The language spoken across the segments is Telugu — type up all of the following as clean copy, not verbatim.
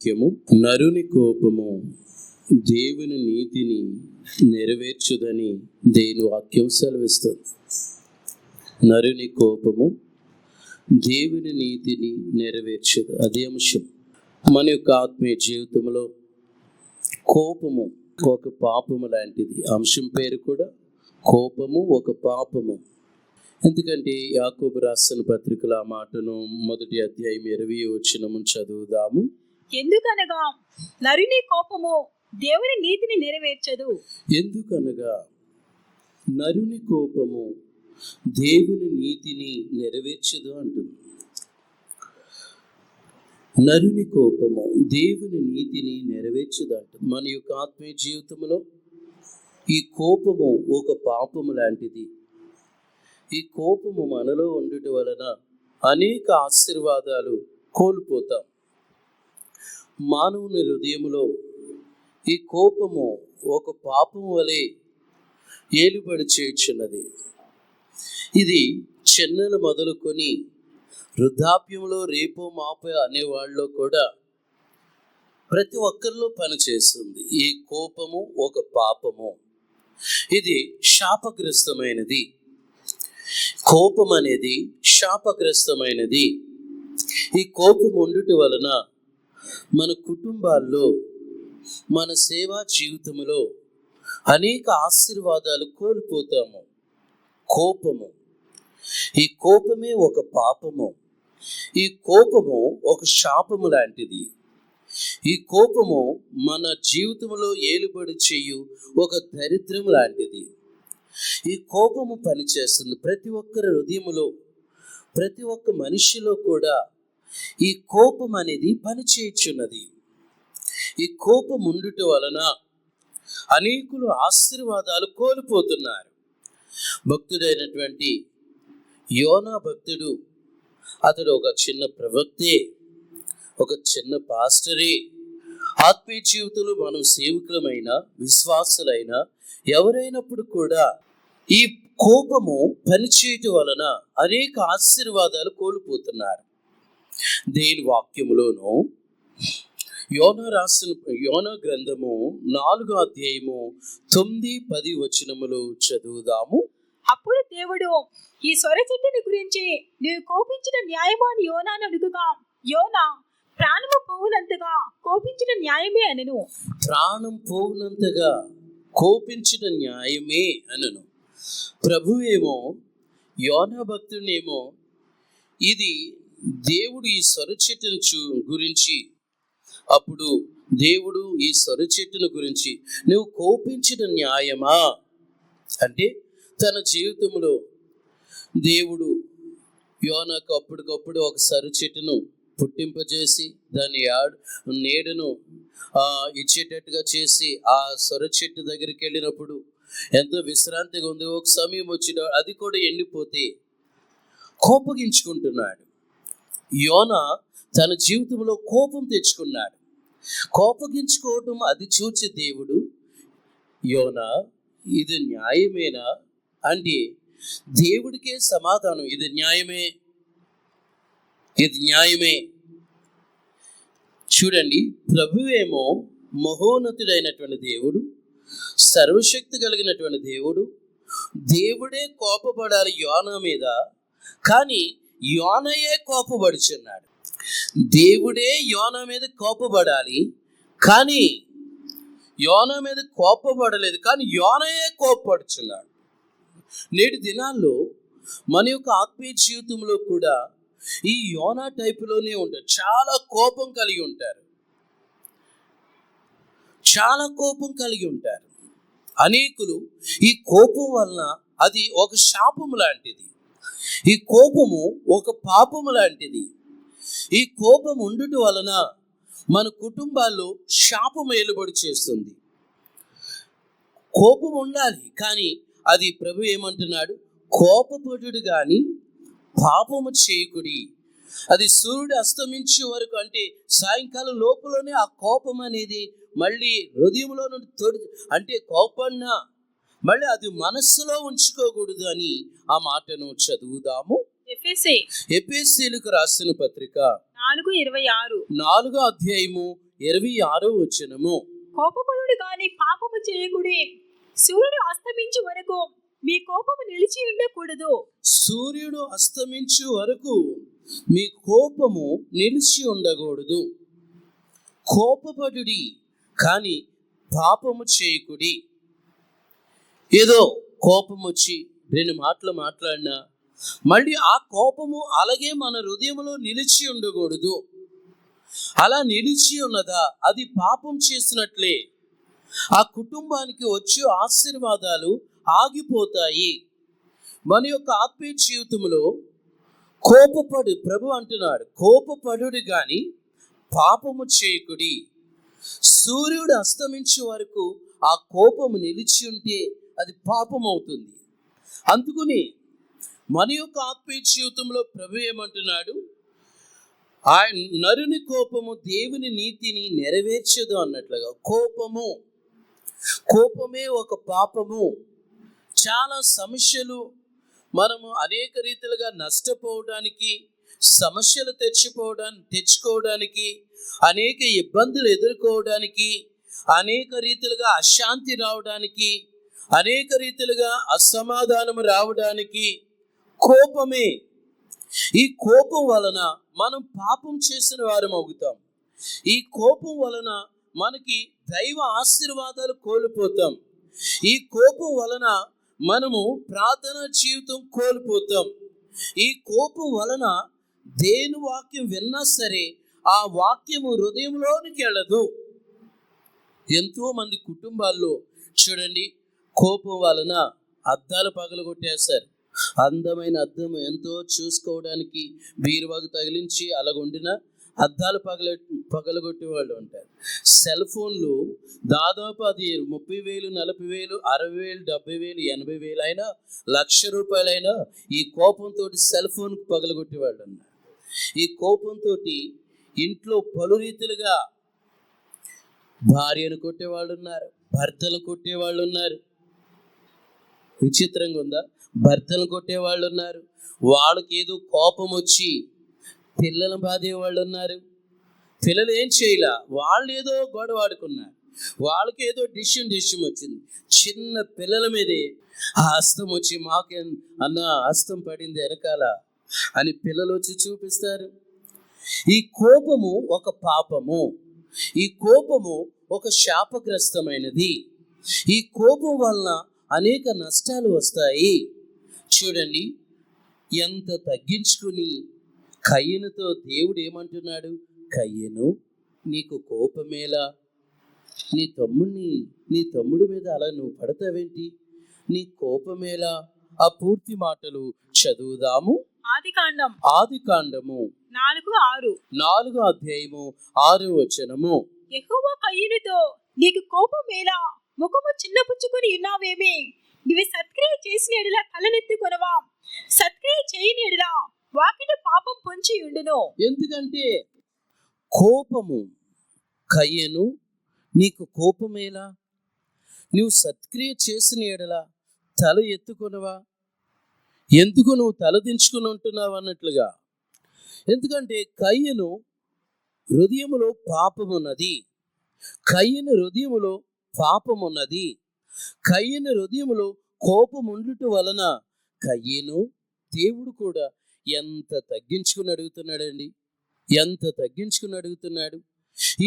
వాక్యము, నరుని కోపము దేవుని నీతిని నెరవేర్చుదని దేవుని వాక్యం సెలవిస్తుంది. నరుని కోపము దేవుని నీతిని నెరవేర్చదు. అదే అంశం. మన యొక్క ఆత్మీయ జీవితంలో కోపము ఒక పాపము లాంటిది. అంశం పేరు కూడా కోపము ఒక పాపము. ఎందుకంటే యాకోబు రాసిన పత్రికల ఆ మాటను 1వ అధ్యాయం 20వ వచనము చదువుదాము. ఎందుకనగా నరుని కోపము దేవుని నీతిని నెరవేర్చదు. ఎందుకనగా నరుని కోపము దేవుని నీతిని నెరవేర్చదు అంటుంది. నరుని కోపము దేవుని నీతిని నెరవేర్చదు అంటుంది. మన యొక్క ఆత్మీయ జీవితంలో ఈ కోపము ఒక పాపము లాంటిది. ఈ కోపము మనలో ఉండుట వలన అనేక ఆశీర్వాదాలు కోల్పోతాం. మానవుని హృదయంలో ఈ కోపము ఒక పాపము వలె ఏలుబడి చేయుచున్నది. ఇది చిన్నలు మొదలుకొని వృద్ధాప్యంలో రేపో మాపో అనేవాళ్ళలో కూడా ప్రతి ఒక్కరిలో పనిచేస్తుంది. ఈ కోపము ఒక పాపము. ఇది శాపగ్రస్తమైనది. కోపం అనేది శాపగ్రస్తమైనది. ఈ కోపం ఉండుట వలన మన కుటుంబాల్లో, మన సేవా జీవితంలో అనేక ఆశీర్వాదాలు కోల్పోతాము. కోపము, ఈ కోపమే ఒక పాపము. ఈ కోపము ఒక శాపము లాంటిది. ఈ కోపము మన జీవితంలో ఏలుబడి చేయు ఒక దరిద్రం లాంటిది. ఈ కోపము పనిచేస్తుంది ప్రతి ఒక్కరి హృదయములో, ప్రతి ఒక్క మనిషిలో కూడా ఈ కోపం అనేది పనిచేయుచున్నది. ఈ కోపం ఉండుట వలన అనేకులు ఆశీర్వాదాలు కోల్పోతున్నారు. భక్తుడైనటువంటి యోనా భక్తుడు, అతడు ఒక చిన్న ప్రవక్తే, ఒక చిన్న పాస్టరే. ఆత్మీయ జీవితంలో మనం సేవకులమైన, విశ్వాసులైన ఎవరైనప్పుడు కూడా ఈ కోపము పనిచేయటం వలన అనేక ఆశీర్వాదాలు కోల్పోతున్నారు. దేని వాక్యములోను యోనా గ్రంథము 4వ అధ్యాయము 9-10 వచనములు చదువుదాము. అప్పుడు దేవుడు ఈ సొర చెట్టుని గురించి నీవు కోపించిన న్యాయమా అని యోనాను అడుగుగా, యోనా ప్రాణము పోవునంతగా కోపించిన న్యాయమే అనెను. ప్రాణం పోవునంతగా కోపించిన న్యాయమే అనను. ప్రభువేమో యోనా భక్తునేమో ఇది దేవుడు ఈ సొర చెట్టును గురించి, అప్పుడు దేవుడు ఈ సొర చెట్టును గురించి నువ్వు కోపించిన న్యాయమా అంటే, తన జీవితంలో దేవుడు యోనాకు అప్పటికప్పుడు ఒక సొర చెట్టును పుట్టింపజేసి దాని నీడను ఇచ్చేటట్టుగా చేసి ఆ సొర చెట్టు దగ్గరికి వెళ్ళినప్పుడు ఎంతో విశ్రాంతిగా ఉంది. ఒక సమయం వచ్చిన అది కూడా ఎండిపోతే కోపగించుకుంటున్నాడు. యోనా తన జీవితంలో కోపం తెచ్చుకున్నాడు. కోపగించుకోవటం అది చూచి దేవుడు, యోనా ఇది న్యాయమేనా అంటే దేవుడికే సమాధానం, ఇది న్యాయమే, ఇది న్యాయమే. చూడండి, ప్రభువేమో మహోన్నతుడైనటువంటి దేవుడు, సర్వశక్తి కలిగినటువంటి దేవుడు. దేవుడే కోపపడాలి యోనా మీద, కానీ యోనయే కోపపడుచున్నాడు. దేవుడే యోనా మీద కోపపడాలి, కానీ యోనా మీద కోపపడలేదు, కానీ యోనయే కోపపడుచున్నాడు. నేటి దినాల్లో మన యొక్క ఆత్మీయ జీవితంలో కూడా ఈ యోనా టైపులోనే ఉంటారు. చాలా కోపం కలిగి ఉంటారు, చాలా కోపం కలిగి ఉంటారు. అనేకులు ఈ కోపం వలన అది ఒక శాపము లాంటిది. ఈ కోపము ఒక పాపము లాంటిది. ఈ కోపం ఉండుట వలన మన కుటుంబాల్లో శాపం ఏలుబడి చేస్తుంది. కోపం ఉండాలి, కానీ అది ప్రభు ఏమంటున్నాడు, కోపపడుడు కానీ పాపము చేయకుడి. అది సూర్యుడు అస్తమించే వరకు, అంటే సాయంకాలం లోపలనే ఆ కోపం అనేది మళ్ళీ హృదయంలో నుండి అంటే కోపన్నా మళ్ళీ అది మనస్సులో ఉంచుకోకూడదు అని ఆ మాటను చదువుదాము. ఎఫెసీయులకు రాసిన పత్రిక 4:26 4వ అధ్యాయము 26 కోపపడుడు గాని పాపము చేయకుడి. సూర్యుడు అస్తమించు వరకు మీ కోపము నిలిచి ఉండకూడదు. సూర్యుడు అస్తమించు వరకు మీ కోపము నిలిచి ఉండకూడదు. కోపపడుడి కానీ పాపము చేయకుడి. ఏదో కోపం వచ్చి 2 మాటలు మాట్లాడినా మళ్ళీ ఆ కోపము అలాగే మన హృదయంలో నిలిచి ఉండకూడదు. అలా నిలిచి ఉన్నదా అది పాపం చేసినట్లే. ఆ కుటుంబానికి వచ్చే ఆశీర్వాదాలు ఆగిపోతాయి. మన యొక్క ఆత్మీయ జీవితంలో కోపపడు, ప్రభు అంటున్నాడు కోపపడుడు గాని పాపము చేయకుడి. సూర్యుడు అస్తమించే వరకు ఆ కోపము నిలిచి ఉంటే అది పాపం అవుతుంది. అందుకని మన యొక్క ఆత్మీయ జీవితంలో ప్రభు ఏమంటున్నాడు, ఆయన నరుని కోపము దేవుని నీతిని నెరవేర్చదు అన్నట్లుగా కోపమే ఒక పాపము. చాలా సమస్యలు మనము అనేక రీతిలుగా నష్టపోవడానికి, సమస్యలు తెచ్చుకోవడానికి, అనేక ఇబ్బందులు ఎదుర్కోవడానికి, అనేక రీతిలుగా అశాంతి రావడానికి, అనేక రీతిలుగా అసమాధానం రావడానికి కోపమే. ఈ కోపం వలన మనం పాపం చేసిన వారం అవుతాం. ఈ కోపం వలన మనకి దైవ ఆశీర్వాదాలు కోల్పోతాం. ఈ కోపం వలన మనము ప్రార్థన జీవితం కోల్పోతాం. ఈ కోపం వలన దేని వాక్యం విన్నా సరే ఆ వాక్యము హృదయంలోనికి వెళ్ళదు. ఎంతో మంది కుటుంబాల్లో చూడండి, కోపం వలన అద్దాలు పగలగొట్టేస్తారు. అందమైన అద్దం ఎంతో చూసుకోవడానికి బీరువాకు తగిలించి అలాగుండిన అద్దాలు పగలగొట్టే వాళ్ళు ఉంటారు. సెల్ ఫోన్లు దాదాపు అది 30,000, 40,000, 60,000, 70,000, 80,000 అయినా, ₹1,00,000 ఈ కోపంతో సెల్ ఫోన్ పగలగొట్టే వాళ్ళు ఉన్నారు. ఈ కోపంతో ఇంట్లో పలు రీతిలుగా భార్యను కొట్టేవాళ్ళు ఉన్నారు, భర్తలు కొట్టేవాళ్ళు ఉన్నారు. విచిత్రంగా ఉందా? భర్తలు కొట్టేవాళ్ళు ఉన్నారు. వాళ్ళకి ఏదో కోపం వచ్చి పిల్లలను బాధేవాళ్ళు ఉన్నారు. పిల్లలు ఏం చేయలే, వాళ్ళు ఏదో గొడవ ఆడుకున్నారు. వాళ్ళకి ఏదో డిష్యం వచ్చింది. చిన్న పిల్లల మీదే ఆ హస్తం వచ్చి మాకేం అన్న హస్తం పడింది వెనకాల అని పిల్లలు వచ్చి చూపిస్తారు. ఈ కోపము ఒక పాపము. ఈ కోపము ఒక శాపగ్రస్తమైనది. ఈ కోపం వలన అనేక నష్టాలు వస్తాయి. చూడండి, ఎంత తగ్గించుకుని కయ్యనుతో దేవుడు ఏమంటున్నాడు, కయ్యను నీకు కోపమేలా, నీ తమ్ముడి మీద అలా నువ్వు పడతావేంటి, నీ కోపమేలా. ఆ పూర్తి మాటలు చదువుదాము. ఆదికాండము 4వ అధ్యాయము 6వ వచనము. యెహోవా కయ్యనుతో నీకు కోపమేలా, ముఖము చిన్నపుచ్చుకొని ఉన్నావేమి, నీవు సత్క్రియ చేసిన ఎడల తలనెత్తుకొనవా, సత్క్రియ చేయని ఎడల వాకిట పాపం పొంచి ఉండును. ఎందుకంటే కోపము, కయ్యను నీకు కోపమేలా, నువ్వు సత్క్రియ చేసిన ఎడల తల ఎత్తుకొనవా, ఎందుకు నువ్వు తలదించుకుని ఉంటున్నావు అన్నట్లుగా. ఎందుకంటే కయ్యను హృదయములో పాపమున్నది. కయ్యను హృదయములో పాపమున్నది. కయ్యను హృదయములో కోపం ఉండుట వలన కయ్యను దేవుడు కూడా ఎంత తగ్గించుకుని అడుగుతున్నాడండి, ఎంత తగ్గించుకుని అడుగుతున్నాడు.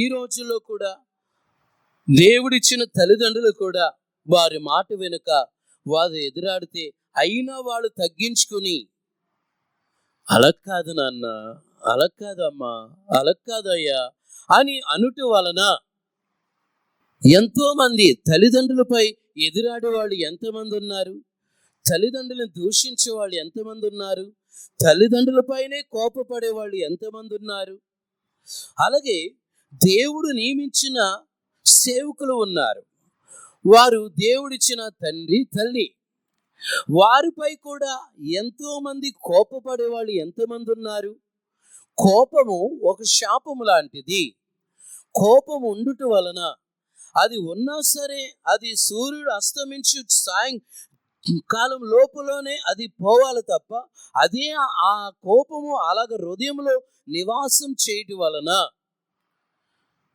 ఈ రోజుల్లో కూడా దేవుడిచ్చిన తల్లిదండ్రులు కూడా వారి మాట వెనుక వారు ఎదురాడితే అయినా వాళ్ళు తగ్గించుకుని, అలా కాదు నాన్న, అలా కాదమ్మా, అలా కాదయ్యా అని అనుట వలన ఎంతో మంది తల్లిదండ్రులపై ఎదురాడే వాళ్ళు ఎంతమంది ఉన్నారు, తల్లిదండ్రులను దూషించే వాళ్ళు ఎంతమంది ఉన్నారు, తల్లిదండ్రులపైనే కోపపడే వాళ్ళు ఎంతమంది ఉన్నారు. అలాగే దేవుడు నియమించిన సేవకులు ఉన్నారు, వారు దేవుడిచ్చిన తండ్రి తల్లి, వారిపై కూడా ఎంతో మంది కోపపడే వాళ్ళు ఎంతమంది ఉన్నారు. కోపము ఒక శాపము లాంటిది. కోపం ఉండుట వలన అది ఉన్నా సరే అది సూర్యుడు అస్తమించు సాయంకాలం లోపలనే అది పోవాలి తప్ప, అదే ఆ కోపము అలాగ హృదయంలో నివాసం చేయటం వలన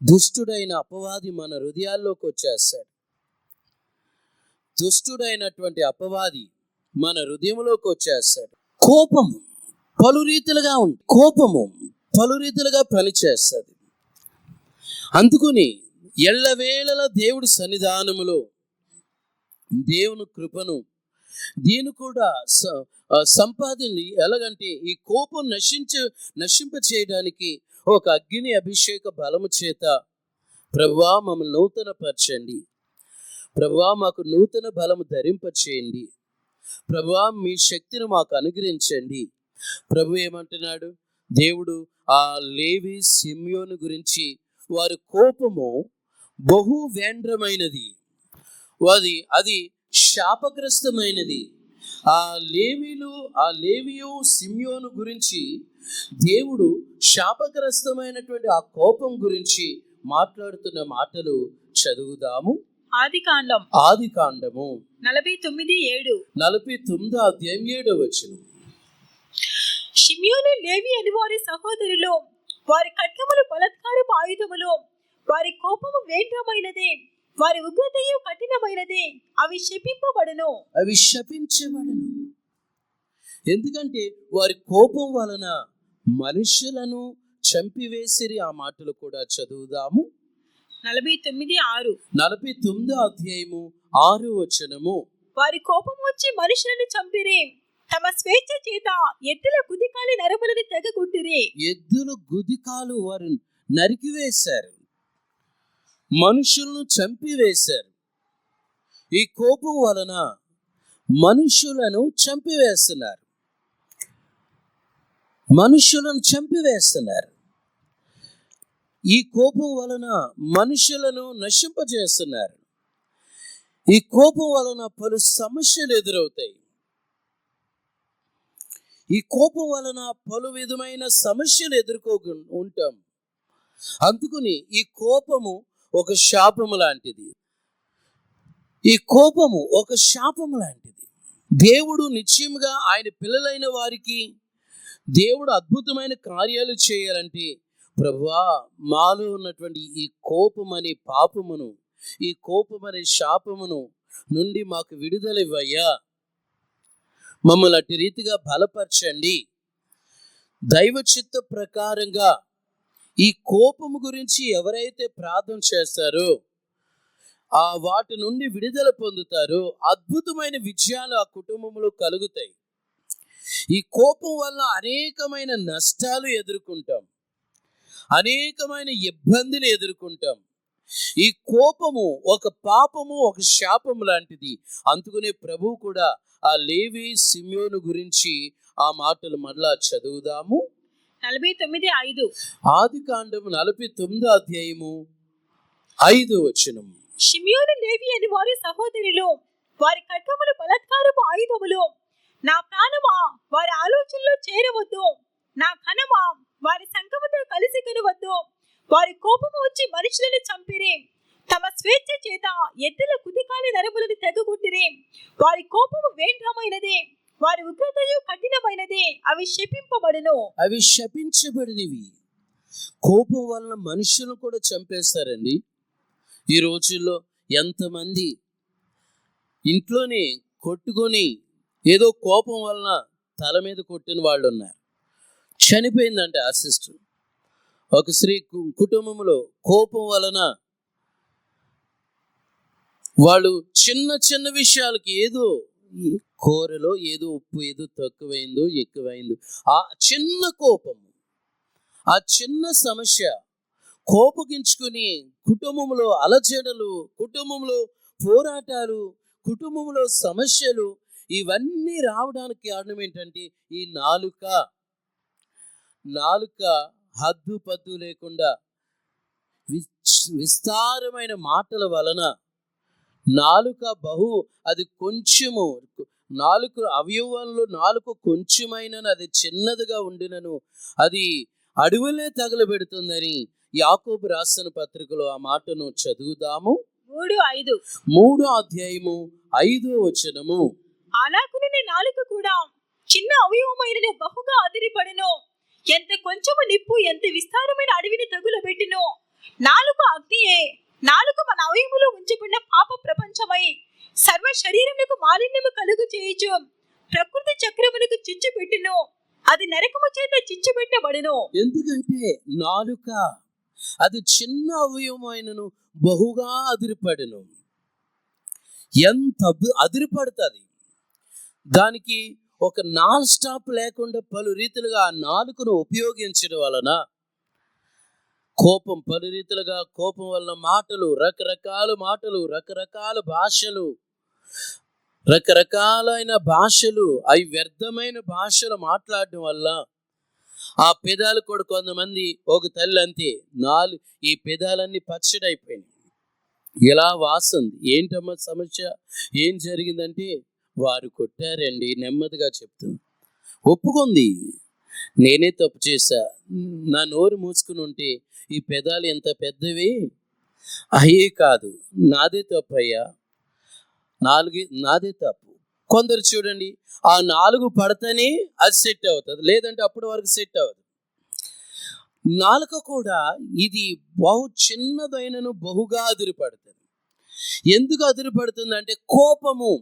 దుష్టుడైన అపవాది మన హృదయాల్లోకి వచ్చేస్తాడు. దుష్టుడైనటువంటి అపవాది మన హృదయంలోకి వచ్చేస్తాడు. కోపము పలు రీతిలుగా పనిచేస్తుంది. అందుకని ఎల్లవేళలా దేవుడి సన్నిధానములో దేవుని కృపను దీన్ని కూడా సంపాదించి ఎలాగంటే ఈ కోపం నశింప చేయడానికి ఒక అగ్ని అభిషేక బలము చేత ప్రభువా మమ్మల్ని నూతనపరచండి, ప్రభువా మాకు నూతన బలము ధరింపచేయండి, ప్రభువా మీ శక్తిని మాకు అనుగ్రహించండి. ప్రభు ఏమంటున్నాడు? దేవుడు ఆ లేవి సిమ్యోను గురించి వారి కోపము బహు వేంద్రమైనది, అది శాపగ్రస్తమైనది. ఆ లేవియు సిమ్యోను గురించి దేవుడు శాపగ్రస్తమైనటువంటి ఆ కోపం గురించి మాట్లాడుతున్న మాటలు చదువుదాము. ఆదికాండము 49:7. షిమ్యోను లేవి అని వారి సహోదరులు, వారి ఖడ్గములు బలాత్కారపు ఆయుధములు, వారి కోపము వేంద్రమైనదే, వారి ఉగ్రతయు కఠినమైనదే, అవి శపించబడును. ఎందుకంటే వారి కోపం వలన మనుషులను చంపివేసిరి. ఆ మాటలు కూడా చదువుదాము. 49:6. వారి కోపం వచ్చి మనుషులను చంపిరి, తమ స్వేచ్ఛ చేత ఎద్దుల గుదికాలి నరములను తెగగొట్టిరి. ఎద్దుల గుదికాలు వారు నరికివేశారు, మనుషులను చంపివేశారు. ఈ కోపం వలన మనుషులను చంపివేస్తున్నారు. ఈ కోపం వలన మనుషులను నశింపజేస్తున్నారు. ఈ కోపం వలన పలు సమస్యలు ఎదురవుతాయి. ఈ కోపం వలన పలు విధమైన సమస్యలు ఉంటాం. అందుకని ఈ కోపము ఒక శాపము లాంటిది. దేవుడు నిశ్చయముగా ఆయన పిల్లలైన వారికి దేవుడు అద్భుతమైన కార్యాలు చేయాలంటే, ప్రభువా మాలో ఉన్నటువంటి ఈ కోపమనే పాపమును, ఈ కోపమనే శాపమును నుండి మాకు విడుదల ఇవ్వయ్యా, మమ్మల్ని అట్టి రీతిగా బలపరచండి. దైవ చిత్త ప్రకారంగా ఈ కోపము గురించి ఎవరైతే ప్రార్థన చేస్తారో ఆ వాటి నుండి విడుదల పొందుతారో అద్భుతమైన విజయాలు ఆ కుటుంబంలో కలుగుతాయి. ఈ కోపం వల్ల అనేకమైన నష్టాలు ఎదుర్కొంటాం, అనేకమైన ఇబ్బందులు ఎదుర్కొంటాం. ఈ కోపము ఒక పాపము, ఒక శాపము లాంటిది. అందుకనే ప్రభువు కూడా ఆ లేవి సిమ్యోను గురించి ఆ మాటలు మరలా చదువుదాము. 49:5. ఆదికాండము 49:5. షిమ్యోను లేవి అని వారి సహోదరులు, వారి ఖడ్గములు బలాత్కారపు ఆయుధములు, నా ప్రాణమా వారి ఆలోచనలో చేరవద్దు, నా ఘనమా వారి సంఘముతో కలిసి కొనవద్దు. వారి కోపము వచ్చి మనుషులను చంపిరి, తమ స్వేచ్ఛ చేత ఎద్దుల కుదికాలి నరములను తెగగొట్టిరి. వారి కోపము వేంద్రమైనదే, వారి ఉగ్రతయు కఠినమైనదే, అవి శపించబడినవి. కోపం వలన మనుషులను కూడా చంపేస్తారండి. ఈ రోజుల్లో ఎంతమంది ఇంట్లోనే కొట్టుకొని ఏదో కోపం వలన తల మీద కొట్టిన వాళ్ళు ఉన్నారు. చనిపోయిందంటే ఆ సిస్టర్. ఒక స్త్రీ కుటుంబంలో కోపం వలన వాళ్ళు చిన్న చిన్న విషయాలకి ఏదో కూరలో ఏదో ఉప్పు ఏదో తక్కువైందో ఎక్కువైందో ఆ చిన్న కోపము, ఆ చిన్న సమస్య కోపగించుకుని కుటుంబంలో అలజడలు, కుటుంబంలో పోరాటాలు, కుటుంబంలో సమస్యలు ఇవన్నీ రావడానికి కారణం ఏంటంటే ఈ నాలుక హద్దు పద్దు లేకుండా విస్తారమైన మాటల వలన నాలుక అది కొంచెము, నాలుక అవయవంలో నాలుక కొంచెమైన అది చిన్నదిగా ఉండినను అది అడవులే తగలబెడుతుందని యాకోబు రాసిన పత్రికలో ఆ మాటను చదువుదాము. 3:5. అలాగునే నాలుక కూడా చిన్న అవయవమైన బహుగా అదిరిపడెను. ఎంత కొంచెము నిప్పు ఎంత విస్తారమైన అడవిని తగులబెట్టెను. నాలుక అగ్నియే. నాలుక మన అవయములో ఉంచబడిన పాప ప్రపంచమై సర్వ శరీరములకు మాలిన్యము కలుగు చేయుచు ప్రకృతి చక్రములకు చిచ్చు పెట్టును. అది నరకము చేత చిచ్చు పెట్టబడును. ఎందుకంటే నాలుక అది చిన్న అవయవమైనను బహుగా అదిరిపడును. ఎంత అదిరిపడుతుంది. దానికి ఒక నాన్ స్టాప్ లేకుండా పలు రీతిలుగా ఆ నాలుకను ఉపయోగించడం వలన కోపం పలు రీతిలుగా, కోపం వలన మాటలు, రకరకాల మాటలు, రకరకాల భాషలు, రకరకాలైన భాషలు, అవి వ్యర్థమైన భాషలు మాట్లాడడం వల్ల ఆ పెదాలు కూడా కొంతమంది ఒక తల్లి అంతే ఈ పెదాలన్నీ పచ్చడైపోయినాయి. ఇలా వాసంది. ఏంటమ్మా సమస్య, ఏం జరిగిందంటే వారు కొట్టారండి. నెమ్మదిగా చెప్తుంది, ఒప్పుకుంది, నేనే తప్పు చేశా, నా నోరు మూసుకుని ఉంటే ఈ పెదాలు ఎంత పెద్దవి అయ్యే కాదు, నాదే తప్పు అయ్యా, నాదే తప్పు. కొందరు చూడండి, ఆ 4 పడితేనే అది సెట్ అవుతుంది, లేదంటే అప్పటి వరకు సెట్ అవ్వదు. నాలుక కూడా ఇది బహు చిన్నదైనను బహుగా అదిరిపడుతుంది. ఎందుకు అదిరిపడుతుంది అంటే కోపము.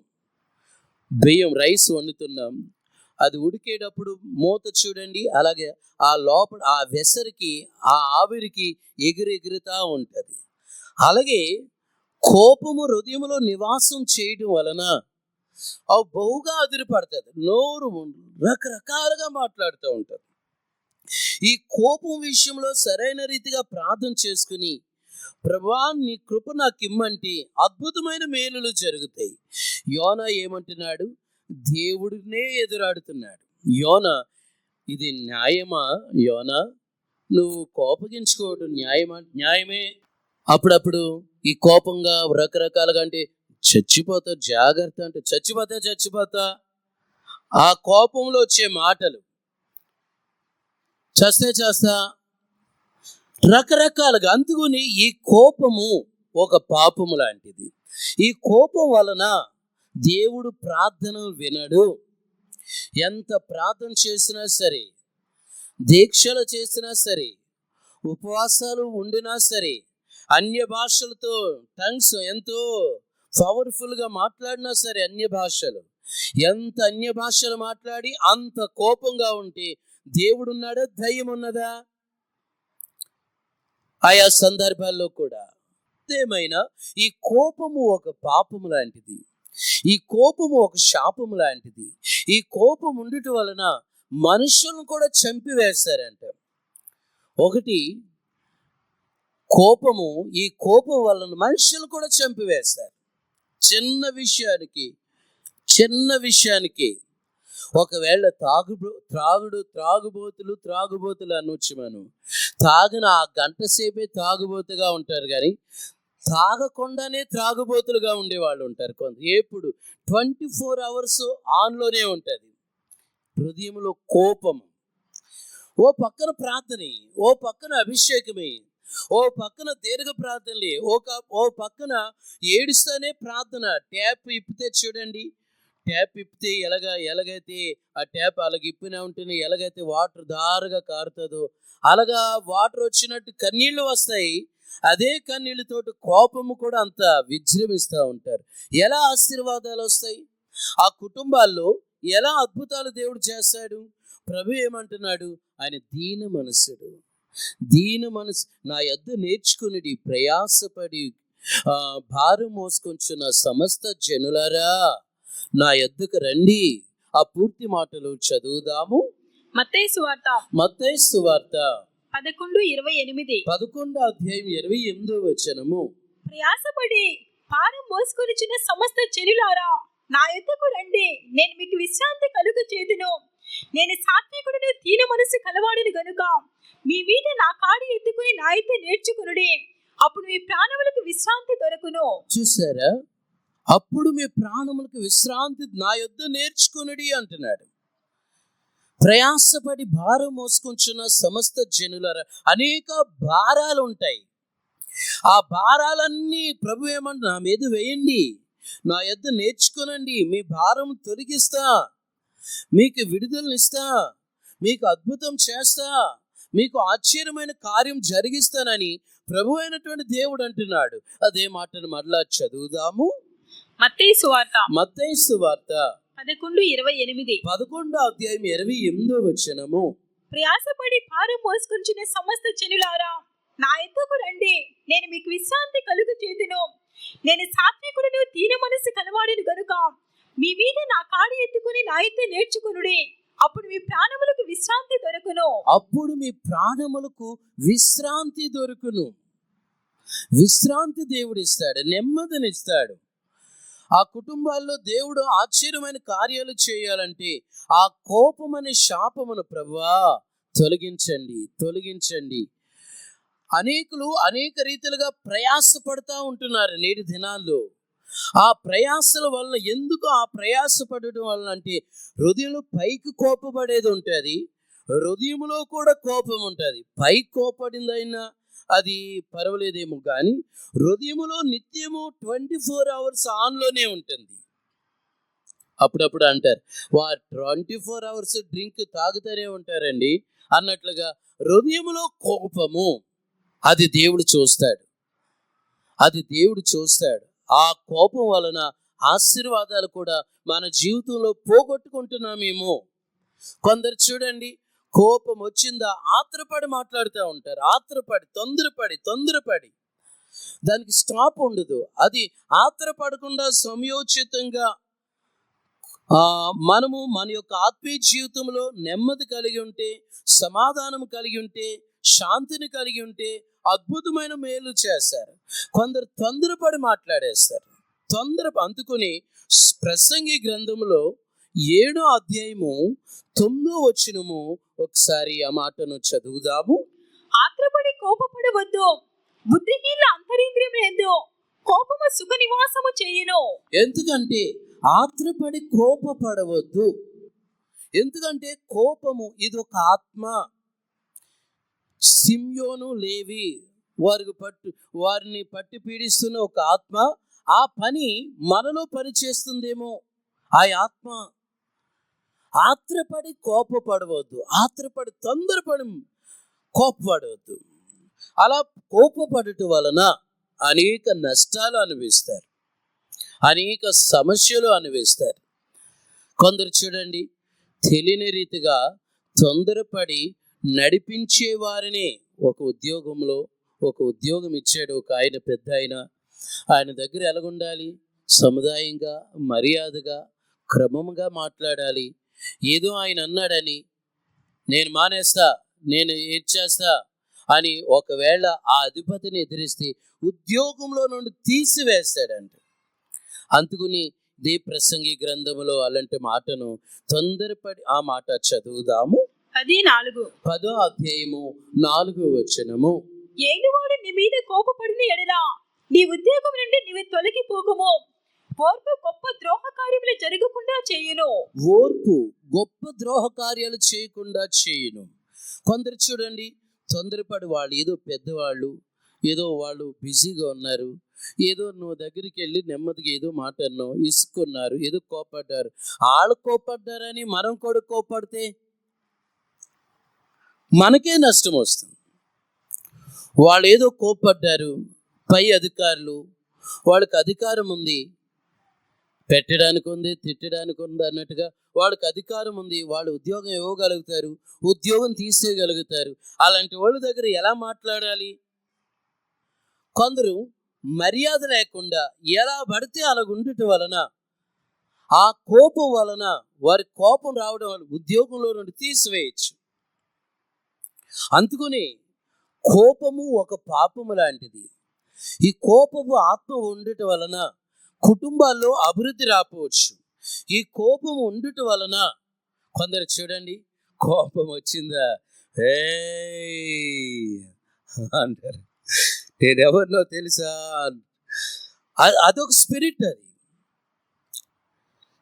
బియ్యం రైస్ వండుతున్నాం, అది ఉడికేటప్పుడు మూత చూడండి, అలాగే ఆ లోపల ఆ వెసరికి, ఆ ఆవిరికి ఎగురుతా ఉంటుంది. అలాగే కోపము హృదయంలో నివాసం చేయడం వలన అవి బహుగా అదిరిపడుతుంది. నోరు రకరకాలుగా మాట్లాడుతూ ఉంటారు. ఈ కోపం విషయంలో సరైన రీతిగా ప్రార్థన చేసుకుని, ప్రభువా నీ కృప నాకు ఇమ్మంటే అద్భుతమైన మేలులు జరుగుతాయి. యోనా ఏమంటున్నాడు? దేవుడినే ఎదురాడుతున్నాడు. యోనా, ఇది న్యాయమా యోనా? నువ్వు కోపగించుకోవడం న్యాయమే. అప్పుడప్పుడు ఈ కోపంగా రకరకాలుగా అంటే చచ్చిపోతా, జాగ్రత్త అంటే చచ్చిపోతా. ఆ కోపంలో వచ్చే మాటలు, చేస్తా, రకరకాలుగా. అందుకని ఈ కోపము ఒక పాపము లాంటిది. ఈ కోపం వలన దేవుడు ప్రార్థనలు వినడు. ఎంత ప్రార్థన చేసినా సరే, దీక్షలు చేసినా సరే, ఉపవాసాలు ఉండినా సరే, అన్య భాషలతో టంగ్స్ ఎంతో పవర్ఫుల్గా మాట్లాడినా సరే, ఎంత అన్య భాషలు మాట్లాడి అంత కోపంగా ఉంటే దేవుడు ఉన్నాడా? దయ్యం ఉన్నదా? ఆయా సందర్భాల్లో కూడా ఏమైనా ఈ కోపము ఒక పాపము లాంటిది. ఈ కోపము ఒక శాపము లాంటిది. ఈ కోపం ఉండటం వలన మనుషులను కూడా చంపివేస్తారంట. ఒకటి కోపము, ఈ కోపం వలన మనుషులు కూడా చంపివేస్తారు. చిన్న విషయానికి ఒకవేళ త్రాగుబోతులు అనొచ్చు. మనం తాగిన ఆ గంట సేపే తాగుబోతుగా ఉంటారు, కానీ తాగకుండానే త్రాగుబోతులుగా ఉండేవాళ్ళు ఉంటారు. కొంత ఎప్పుడు 24 hours ఆన్లోనే ఉంటుంది హృదయంలో కోపము. ఓ పక్కన ప్రార్థనే, ఓ పక్కన అభిషేకమే, ఓ పక్కన దీర్ఘ ప్రార్థనలే, ఓ పక్కన ఏడుస్తూనే ప్రార్థన. ట్యాప్ ఇప్పితే చూడండి, ట్యాప్ ఇప్పితే ఎలాగైతే ఆ ట్యాప్ అలాగ ఇప్పినా ఉంటేనే ఎలాగైతే వాటర్ దారుగా కారుతుందో అలాగా వాటర్ వచ్చినట్టు కన్నీళ్లు వస్తాయి. అదే కన్నీళ్ళతోటి కోపము కూడా అంత విజృంభిస్తూ ఉంటారు. ఎలా ఆశీర్వాదాలు వస్తాయి ఆ కుటుంబాల్లో, ఎలా అద్భుతాలు దేవుడు చేస్తాడు? ప్రభు ఏమంటున్నాడు? ఆయన దీన మనసు నా యొద్ద నేర్చుకుని ప్రయాసపడి భారం మోసుకొంచున్న సమస్త జనులారా నా యొద్దకు రండి. ఆ పూర్తి మాటలు చదువుదాము. మత్తయి సువార్త 11:28. 11:28. ప్రయాసపడి భారం మోసుకొనిచున్న సమస్త జనులారా నా యొద్దకు రండి, నేను మీకు విశ్రాంతి కలుగు చేదును. నేను సాత్వికుడును, దీన మనసు కలవాడిని గనుక మీ మీద నా కాడి ఎత్తుకుని నా యొద్ద నేర్చుకునుడి, అప్పుడు మీ ప్రాణములకు విశ్రాంతి దొరకును. చూసారా? అప్పుడు మీ ప్రాణములకు విశ్రాంతి నా యొద్ద నేర్చుకునుడి అంటున్నాడు. ప్రయాసపడి భారం మోసుకుంటున్న సమస్త జనులారా, అనేక భారాలు ఉంటాయి. ఆ భారాలన్నీ ప్రభు ఏమంటే నా మీద వేయండి, నా యొద్ద నేర్చుకునండి, మీ భారం తొలగిస్తా, మీకు విడుదలనిస్తా, మీకు అద్భుతం చేస్తా, మీకు ఆశ్చర్యమైన కార్యం జరిగిస్తానని ప్రభు అయినటువంటి దేవుడు అంటున్నాడు. అదే మాటను మరలా చదువుదాము. మత్తయి సువార్త మత్తయి సువార్త 11:28. 11వ అధ్యాయం 28వ వచనము. ప్రయాసపడి భారం మోసుకొంచున్న సమస్త జనులారా, నా యొద్దకు రండి, నేను మీకు విశ్రాంతి కలుగు చేతును. నేను సాత్వికుడును, దీన మనస్సు కలవాడిని గనుక మీ మీద నా కాడి ఎత్తుకుని నా యొద్ద నేర్చుకొనుడి. అప్పుడు మీ ప్రాణములకు విశ్రాంతి దొరుకును. అప్పుడు మీ ప్రాణములకు విశ్రాంతి దొరుకును. విశ్రాంతి దేవుడు ఇస్తాడు, నెమ్మదినిస్తాడు. ఆ కుటుంబాల్లో దేవుడు ఆశ్చర్యమైన కార్యాలు చేయాలంటే ఆ కోపం అనే శాపమును ప్రభువా తొలగించండి, తొలగించండి. అనేకులు అనేక రీతిలుగా ప్రయాసపడుతూ ఉంటున్నారు నేటి దినాల్లో. ఆ ప్రయాసల వలన, ఎందుకు ఆ ప్రయాసపడటం వలన అంటే, హృదయంలో పైకి కోపపడేది ఉంటుంది, హృదయంలో కూడా కోపం ఉంటుంది. పైకి కోపడిందైనా అది పర్వాలేదేమో, కానీ హృదయములో నిత్యము 24 hours ఆన్లోనే ఉంటుంది. అప్పుడప్పుడు అంటారు, 24 hours డ్రింక్ తాగుతూనే ఉంటారండి అన్నట్లుగా హృదయములో కోపము, అది దేవుడు చూస్తాడు, అది దేవుడు చూస్తాడు. ఆ కోపం వలన ఆశీర్వాదాలు కూడా మన జీవితంలో పోగొట్టుకుంటున్నామేమో. కొందరు చూడండి, కోపం వచ్చిందా ఆత్రపడి మాట్లాడుతూ ఉంటారు. ఆత్రపడి, తొందరపడి దానికి స్టాప్ ఉండదు. అది ఆత్రపడకుండా సమయోచితంగా మనము మన యొక్క ఆత్మీయ జీవితంలో నెమ్మది కలిగి ఉంటే, సమాధానం కలిగి ఉంటే, శాంతిని కలిగి ఉంటే అద్భుతమైన మేలు చేస్తారు. కొందరు తొందరపడి మాట్లాడేస్తారు. అందుకుని ప్రసంగి గ్రంథంలో 7వ అధ్యాయము 9వ వచనము ఒకసారి ఆ మాటను చదువుదాము. ఆత్రపడి కోపపడవద్దు, బుద్ధిహీనుల అంతరింద్రియములందు కోపము సుఖ నివాసము చేయును. ఎందుకంటే ఆత్రపడి కోపపడవద్దు. ఎందుకంటే కోపము ఇది ఒక ఆత్మ. సిమ్యోను, లేవి వారిని పట్టి పీడిస్తున్న ఒక ఆత్మ. ఆ పని మనలో పని చేస్తుందేమో ఆ ఆత్మ. ఆత్రపడి కోపపడవద్దు, తొందరపడి కోపపడవద్దు. అలా కోపపడటం వలన అనేక నష్టాలు అనుభవిస్తారు, అనేక సమస్యలు అనుభవిస్తారు. కొందరు చూడండి, తెలియని రీతిగా తొందరపడి నడిపించే వారిని, ఒక ఉద్యోగం ఇచ్చాడు ఒక ఆయన, పెద్ద ఆయన దగ్గర ఎలాగుండాలి? సముదాయంగా, మర్యాదగా, క్రమంగా మాట్లాడాలి. ఏదో ఆయన అన్నాడని నేను మానేస్తా, నేను ఏడ్చేస్తా అని ఒకవేళ ఆ అధిపతిని ఎదిరిస్తే ఉద్యోగంలో నుండి తీసివేస్తాడంట. అందుకుని దే ప్రసంగి గ్రంథంలో అలాంటి మాటను తొందరపడి ఆ మాట చదువుదాము. 10వ అధ్యాయము 4వ వచనము. ఏలివాడు నీ మీద కోపపడిన ఎడల నీ ఉద్యోగం నుండి నీవు తొలగిపోకుము. ఓర్పు గొప్ప ద్రోహ కార్యములు జరగకుండా చేయును. ఓర్పు గొప్ప ద్రోహ కార్యాలు చేయకుండా చేయును. కొందరు చూడండి, తొందరపడి వాళ్ళు ఏదో పెద్దవాళ్ళు, ఏదో వాళ్ళు బిజీగా ఉన్నారు, ఏదో నువ్వు దగ్గరికి వెళ్ళి నెమ్మదిగా ఏదో మాట అన్నావు, ఇసుకున్నారు, ఏదో కోపడ్డారు. వాళ్ళు కోపడ్డారని మనం కూడా కోపడితే మనకే నష్టం వస్తుంది. వాళ్ళు ఏదో కోపడ్డారు, పై అధికారులు, వాళ్ళకి అధికారం ఉంది, పెట్టడానికి ఉంది, తిట్టడానికి ఉంది అన్నట్టుగా వాళ్ళకి అధికారం ఉంది. వాళ్ళు ఉద్యోగం ఇవ్వగలుగుతారు, ఉద్యోగం తీసేయగలుగుతారు. అలాంటి వాళ్ళ దగ్గర ఎలా మాట్లాడాలి? కొందరు మర్యాద లేకుండా ఎలా పడితే అలాగ ఉండటం వలన, ఆ కోపం వలన, వారి కోపం రావడం వల్ల ఉద్యోగంలో నుండి తీసివేయచ్చు. అందుకని కోపము ఒక పాపము లాంటిది. ఈ కోపము ఆత్మ ఉండటం వలన కుటుంబాల్లో అభివృద్ధి రాపోవచ్చు. ఈ కోపం ఉండటం వలన కొందరు చూడండి, కోపం వచ్చిందా అంటారు, నేనెవరినో తెలుసా. అదొక స్పిరిట్. అది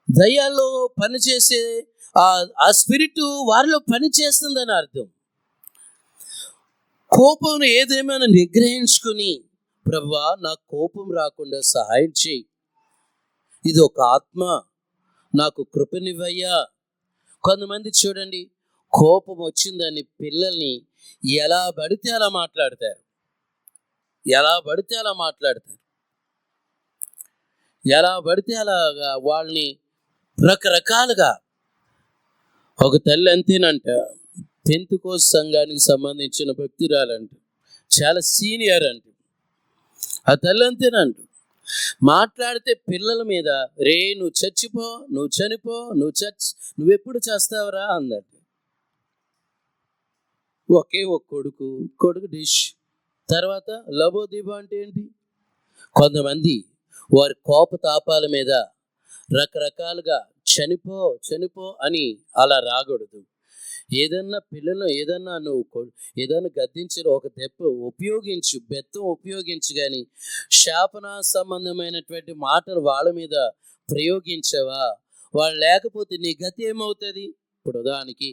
దయ్యాల్లో పనిచేసే ఆ స్పిరిట్ వారిలో పనిచేస్తుందని అర్థం. కోపం ఏదేమైనా నిగ్రహించుకుని, ప్రభువా నా కోపం రాకుండా సహాయం చేయి, ఇది ఒక ఆత్మ, నాకు కృపనివ్వయ్యా. కొంతమంది చూడండి, కోపం వచ్చిందని పిల్లల్ని ఎలా పడితే అలా మాట్లాడతారు. ఎలా పడితే అలా మాట్లాడతారు, ఎలా పడితే అలాగా వాళ్ళని రకరకాలుగా. ఒక తల్లి అంతేనంట, పెంతెకోస్తు సంఘానికి సంబంధించిన భక్తురాలంట, చాలా సీనియర్ అంట. ఆ తల్లి అంతేనంట, మాట్లాడితే పిల్లల మీద, రే నువ్వు చచ్చిపో, నువ్వు చనిపో, నువ్వెప్పుడు చేస్తావురా అందట. ఒకే ఒక కొడుకు డిష్. తర్వాత లబోదీబో అంటే ఏంటి? కొంతమంది వారి కోపతాపాల మీద రకరకాలుగా చనిపో అని అలా రాకూడదు. ఏదన్నా పిల్లలు ఏదన్నా గద్దించిన ఒక దెబ్బ ఉపయోగించు, బెత్తం ఉపయోగించు, కానీ శాపన సంబంధమైనటువంటి మాటలు వాళ్ళ మీద ప్రయోగించవా, వాళ్ళు లేకపోతే నీ గతి ఏమవుతుంది? ఇప్పుడు ఉదాహరణకి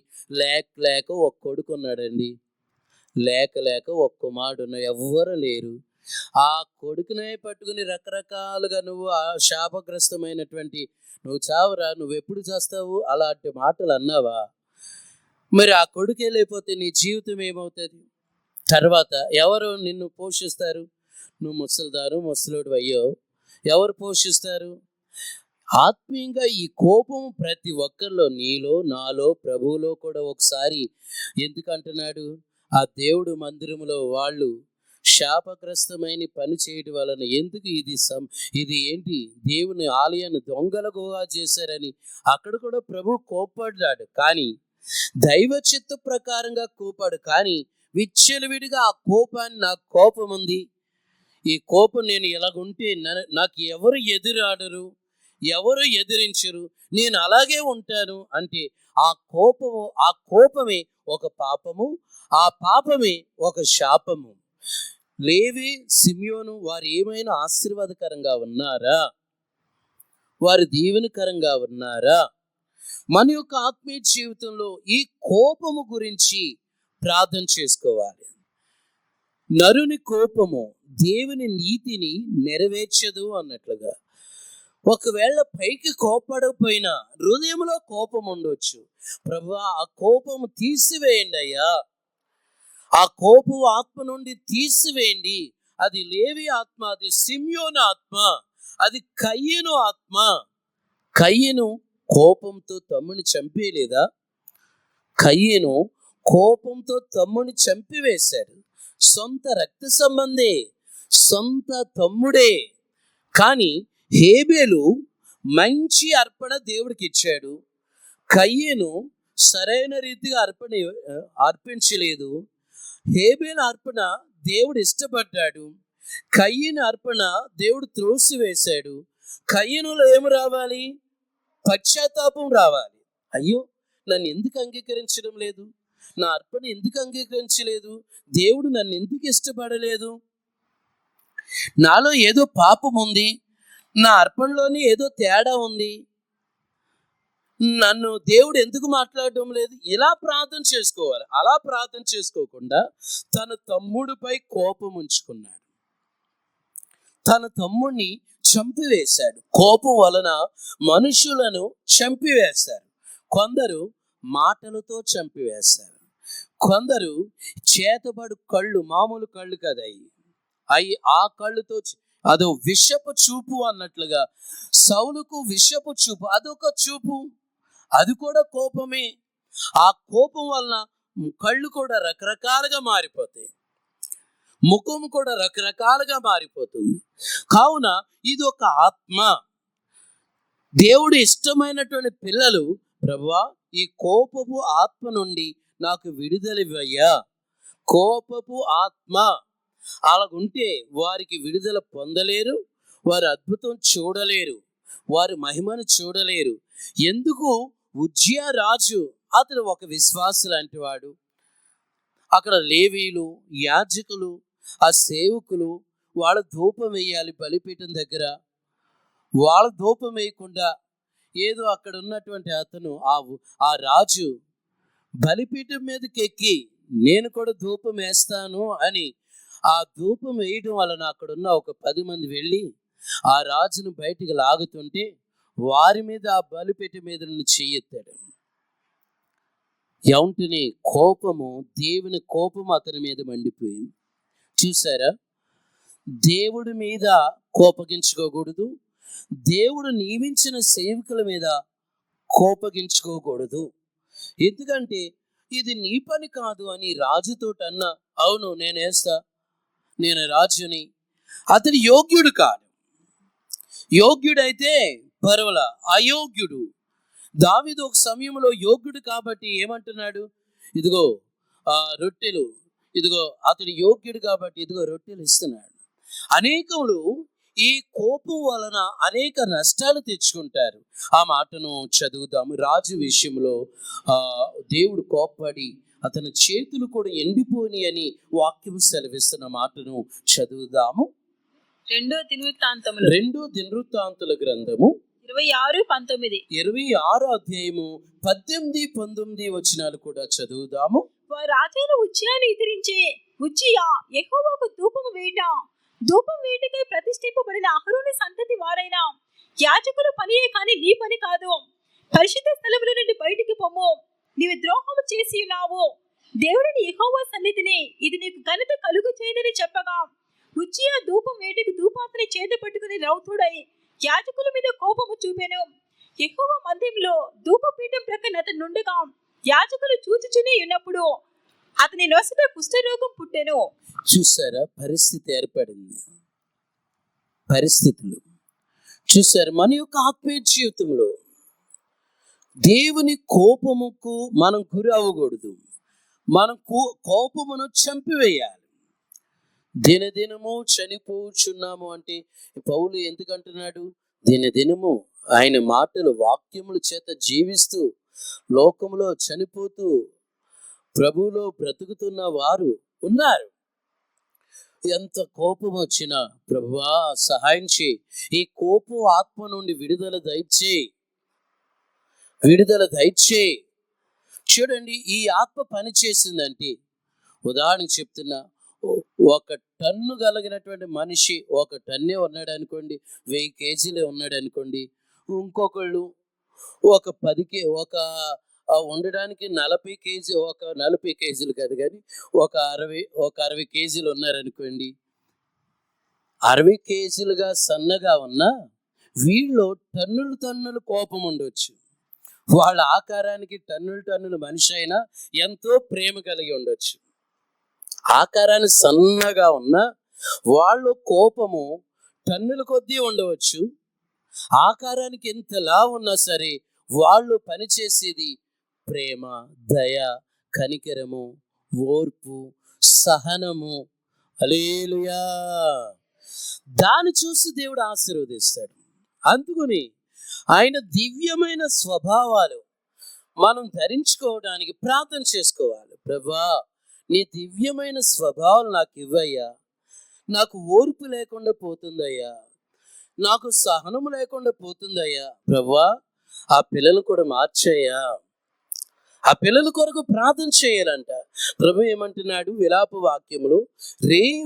లేక ఒక కొడుకు ఉన్నాడండి, లేక ఒక కుమారుడు ఉన్నాడు, ఎవ్వరు లేరు. ఆ కొడుకునే పట్టుకుని రకరకాలుగా నువ్వు ఆ శాపగ్రస్తమైనటువంటి నువ్వు చావురా, నువ్వెప్పుడు చేస్తావు అలాంటి మాటలు అన్నావా, మరి ఆ కొడుకే లేకపోతే నీ జీవితం ఏమవుతుంది? తర్వాత ఎవరు నిన్ను పోషిస్తారు? నువ్వు ముసలోడు అయ్యో, ఎవరు పోషిస్తారు? ఆత్మీయంగా ఈ కోపం ప్రతి ఒక్కరిలో, నీలో, నాలో, ప్రభువులో కూడా ఒకసారి ఎందుకంటున్నాడు? ఆ దేవుడు మందిరంలో వాళ్ళు శాపగ్రస్తమైన పని చేయడం వలన ఎందుకు ఇది ఏంటి, దేవుని ఆలయాన్ని దొంగలుగా చేశారని అక్కడ కూడా ప్రభు కోపడ్డాడు. కానీ దైవ చిత్త ప్రకారంగా కోపాడు. కానీ విచ్చలవిడిగా ఆ కోపాన్ని, నాకు కోపం ఉంది, ఈ కోపం నేను ఇలాగుంటే నాకు ఎవరు ఎదురాడరు, ఎవరు ఎదిరించరు, నేను అలాగే ఉంటాను అంటే ఆ కోపమే ఒక పాపము, ఆ పాపమే ఒక శాపము. లేవి, సిమియోను వారు ఏమైనా ఆశీర్వాదకరంగా ఉన్నారా? వారు దీవెనకరంగా ఉన్నారా? మన యొక్క ఆత్మీయ జీవితంలో ఈ కోపము గురించి ప్రార్థన చేసుకోవాలి. నరుని కోపము దేవుని నీతిని నెరవేర్చదు అన్నట్లుగా. ఒకవేళ పైకి కోపడకపోయినా హృదయంలో కోపం ఉండొచ్చు. ప్రభువా, ఆ కోపము తీసివేయండి అయ్యా, ఆ కోపం ఆత్మ నుండి తీసివేయండి. అది లేవి ఆత్మ, అది సిమ్యోను ఆత్మ, అది కయ్యను ఆత్మ. కయ్యను కోపంతో తమ్ముని చంపేయలేదా? కయ్యను కోపంతో తమ్ముని చంపివేశాడు. సొంత రక్త సంబంధే, సొంత తమ్ముడే. కానీ హేబేలు మంచి అర్పణ దేవుడికి ఇచ్చాడు. కయ్యను సరైన రీతిగా అర్పించలేదు. హేబేలు అర్పణ దేవుడు ఇష్టపడ్డాడు, కయ్యను అర్పణ దేవుడు త్రోసివేశాడు. కయ్యనులో ఏమి రావాలి? పశ్చాత్తాపం రావాలి. అయ్యో, నన్ను ఎందుకు అంగీకరించడం లేదు, నా అర్పణ ఎందుకు అంగీకరించలేదు, దేవుడు నన్ను ఎందుకు ఇష్టపడలేదు, నాలో ఏదో పాపం ఉంది, నా అర్పణలోని ఏదో తేడా ఉంది, నన్ను దేవుడు ఎందుకు మాట్లాడడం లేదు, ఇలా ప్రార్థన చేసుకోవాలి. అలా ప్రార్థన చేసుకోకుండా తన తమ్ముడిపై కోపం ఉంచుకున్నాడు, తన తమ్ముడిని చంపివేశాడు. కోపం వలన మనుషులను చంపివేశారు. కొందరు మాటలతో చంపివేశారు, కొందరు చేతబడు కళ్ళు, మామూలు కళ్ళు కదా అవి, ఆ కళ్ళుతో అదో విషపు చూపు అన్నట్లుగా. సౌలుకు విషపు చూపు, అదొక చూపు, అది కూడా కోపమే. ఆ కోపం వలన కళ్ళు కూడా రకరకాలుగా మారిపోతాయి, ముఖం కూడా రకరకాలుగా మారిపోతుంది. కావున ఇది ఒక ఆత్మ. దేవుడు ఇష్టమైనటువంటి పిల్లలు, ప్రభువా, ఈ కోపపు ఆత్మ నుండి నాకు విడుదలయ్యా. కోపపు ఆత్మ అలాగుంటే వారికి విడుదల పొందలేరు, వారు అద్భుతం చూడలేరు, వారి మహిమను చూడలేరు. ఎందుకు? ఉజ్జియా రాజు, అతడు ఒక విశ్వాసి లాంటి వాడు. అక్కడ లేవీలు, యాజకులు, ఆ సేవకులు వాళ్ళ ధూపం వేయాలి బలిపీఠం దగ్గర. వాళ్ళ ధూపం వేయకుండా ఏదో అక్కడ ఉన్నటువంటి అతను ఆ రాజు బలిపీఠం మీదకి ఎక్కి నేను కూడా ధూపం వేస్తాను అని ఆ ధూపం వేయడం వలన అక్కడున్న ఒక 10 మంది వెళ్ళి ఆ రాజును బయటికి లాగుతుంటే వారి మీద ఆ బలిపీఠం మీద నుండి చెయ్యెత్తాడు. కోపము, దేవుని కోపము అతని మీద మండిపోయింది. చూసారా? దేవుడి మీద కోపగించుకోకూడదు, దేవుడు నియమించిన సేవకుల మీద కోపగించుకోకూడదు. ఎందుకంటే ఇది నీ పని కాదు అని రాజుతో అన్న, అవును నేను వేస్తా, నేను రాజుని. అతడు యోగ్యుడు కాదు. యోగ్యుడైతే పర్వాలా, అయోగ్యుడు. దావీదు ఒక సమయంలో యోగ్యుడు కాబట్టి ఏమంటున్నాడు, ఇదిగో రొట్టెలు, ఇదిగో అతడు యోగ్యుడు కాబట్టి ఇదిగో రొట్టెలు ఇస్తున్నాడు. అనేకములు ఈ కోపం వలన అనేక నష్టాలు తెచ్చుకుంటారు. ఆ మాటను చదువుదాము. రాజు విషయంలో దేవుడు కోప్పడి అతని చేతులు కూడా ఎండిపోని అని వాక్యం సెలవిస్తున్న మాటను చదువుదాము. 2 దినవృత్తాంతముల గ్రంథము 26:19 26 అధ్యాయము 18, 19 వచనాలు కూడా చదువుదాము. రాజైన ఉజ్జియాను ఎదిరించి ఉజ్జియా యెహోవాకు ధూపం వేటకై ప్రతిష్ఠింపబడిన అహరోను సంతతి వారైన యాజకుల పనియే కాని నీ పని కాదు. పరిశుద్ధ స్థలముల నుండి బయటికి పొమ్ము, నీవు ద్రోహము చేసి ఉన్నావు. దేవుడిని యెహోవా సన్నిధిని ఇది నీకు ఘనత కలుగు చేయదని చెప్పగా ఉజ్జియా ధూపం వేటకు ధూపాత్రని చేత పట్టుకుని రౌతుడై యాజకుల మీద కోపము చూపెను. యెహోవా మందిరంలో ధూపపీఠం ప్రక్కన అతను నుండగా యాజకులు చూచుచునే ఉన్నప్పుడు అతని నొసట కుష్ఠరోగం పుట్టెను. చూసారా, పరిస్థితి ఏర్పడింది. పరిస్థితులు చూసారు. మన యొక్క ఆత్మీయ జీవితంలో దేవుని కోపముకు మనం గురి అవ్వకూడదు. మనం కోపమును చంపివేయాలి. దినదినము చనిపోచున్నాము అంటే పౌలు ఎందుకంటున్నాడు, దినదినము ఆయన మాటలు వాక్యముల చేత జీవిస్తూ లోకములో చనిపోతూ ప్రభువులో బ్రతుకుతున్న వారు ఉన్నారు. ఎంత కోపం వచ్చినా ప్రభువా సహాయం చేయి, ఈ కోపం ఆత్మ నుండి విడుదల దయచేయి. చూడండి, ఈ ఆత్మ పని చేసిందంటే, ఉదాహరణకు చెప్తున్నా, 1 టన్ను కలిగినటువంటి మనిషి 1 టన్నే ఉన్నాడు అనుకోండి, 1000 కేజీలే ఉన్నాడు అనుకోండి. ఇంకొకళ్ళు ఒక ఉండడానికి 40 కేజీ, 40 కేజీలు కాదు కానీ 60 కేజీలు ఉన్నారనుకోండి. 60 కేజీలుగా సన్నగా ఉన్నా వీళ్ళు టన్నులు కోపం ఉండొచ్చు. వాళ్ళ ఆకారానికి టన్నులు మనిషి అయినా ఎంతో ప్రేమ కలిగి ఉండొచ్చు. ఆకారాన్ని సన్నగా ఉన్నా వాళ్ళు కోపము టన్నుల కొద్దీ ఉండవచ్చు. ఆకారానికి ఎంతలా ఉన్నా సరే వాళ్ళు పనిచేసేది ప్రేమ, దయ, కనికరము, ఓర్పు, సహనము. హల్లెలూయా. దాన్ని చూసి దేవుడు ఆశీర్వదిస్తాడు. అందుకని ఆయన దివ్యమైన స్వభావాలు మనం ధరించుకోవడానికి ప్రార్థన చేసుకోవాలి. ప్రభువా నీ దివ్యమైన స్వభావాలు నాకు ఇవ్వయ్యా, నాకు ఓర్పు లేకుండా పోతుందయ్యా, నాకు సహనము లేకుండా పోతుందయ్యా. ప్రభువా ఆ పిల్లలు కూడా మార్చయ్యా. ఆ పిల్లల కొరకు ప్రార్థన చేయాలంట. ప్రభు ఏమంటున్నాడు విలాప వాక్యములు,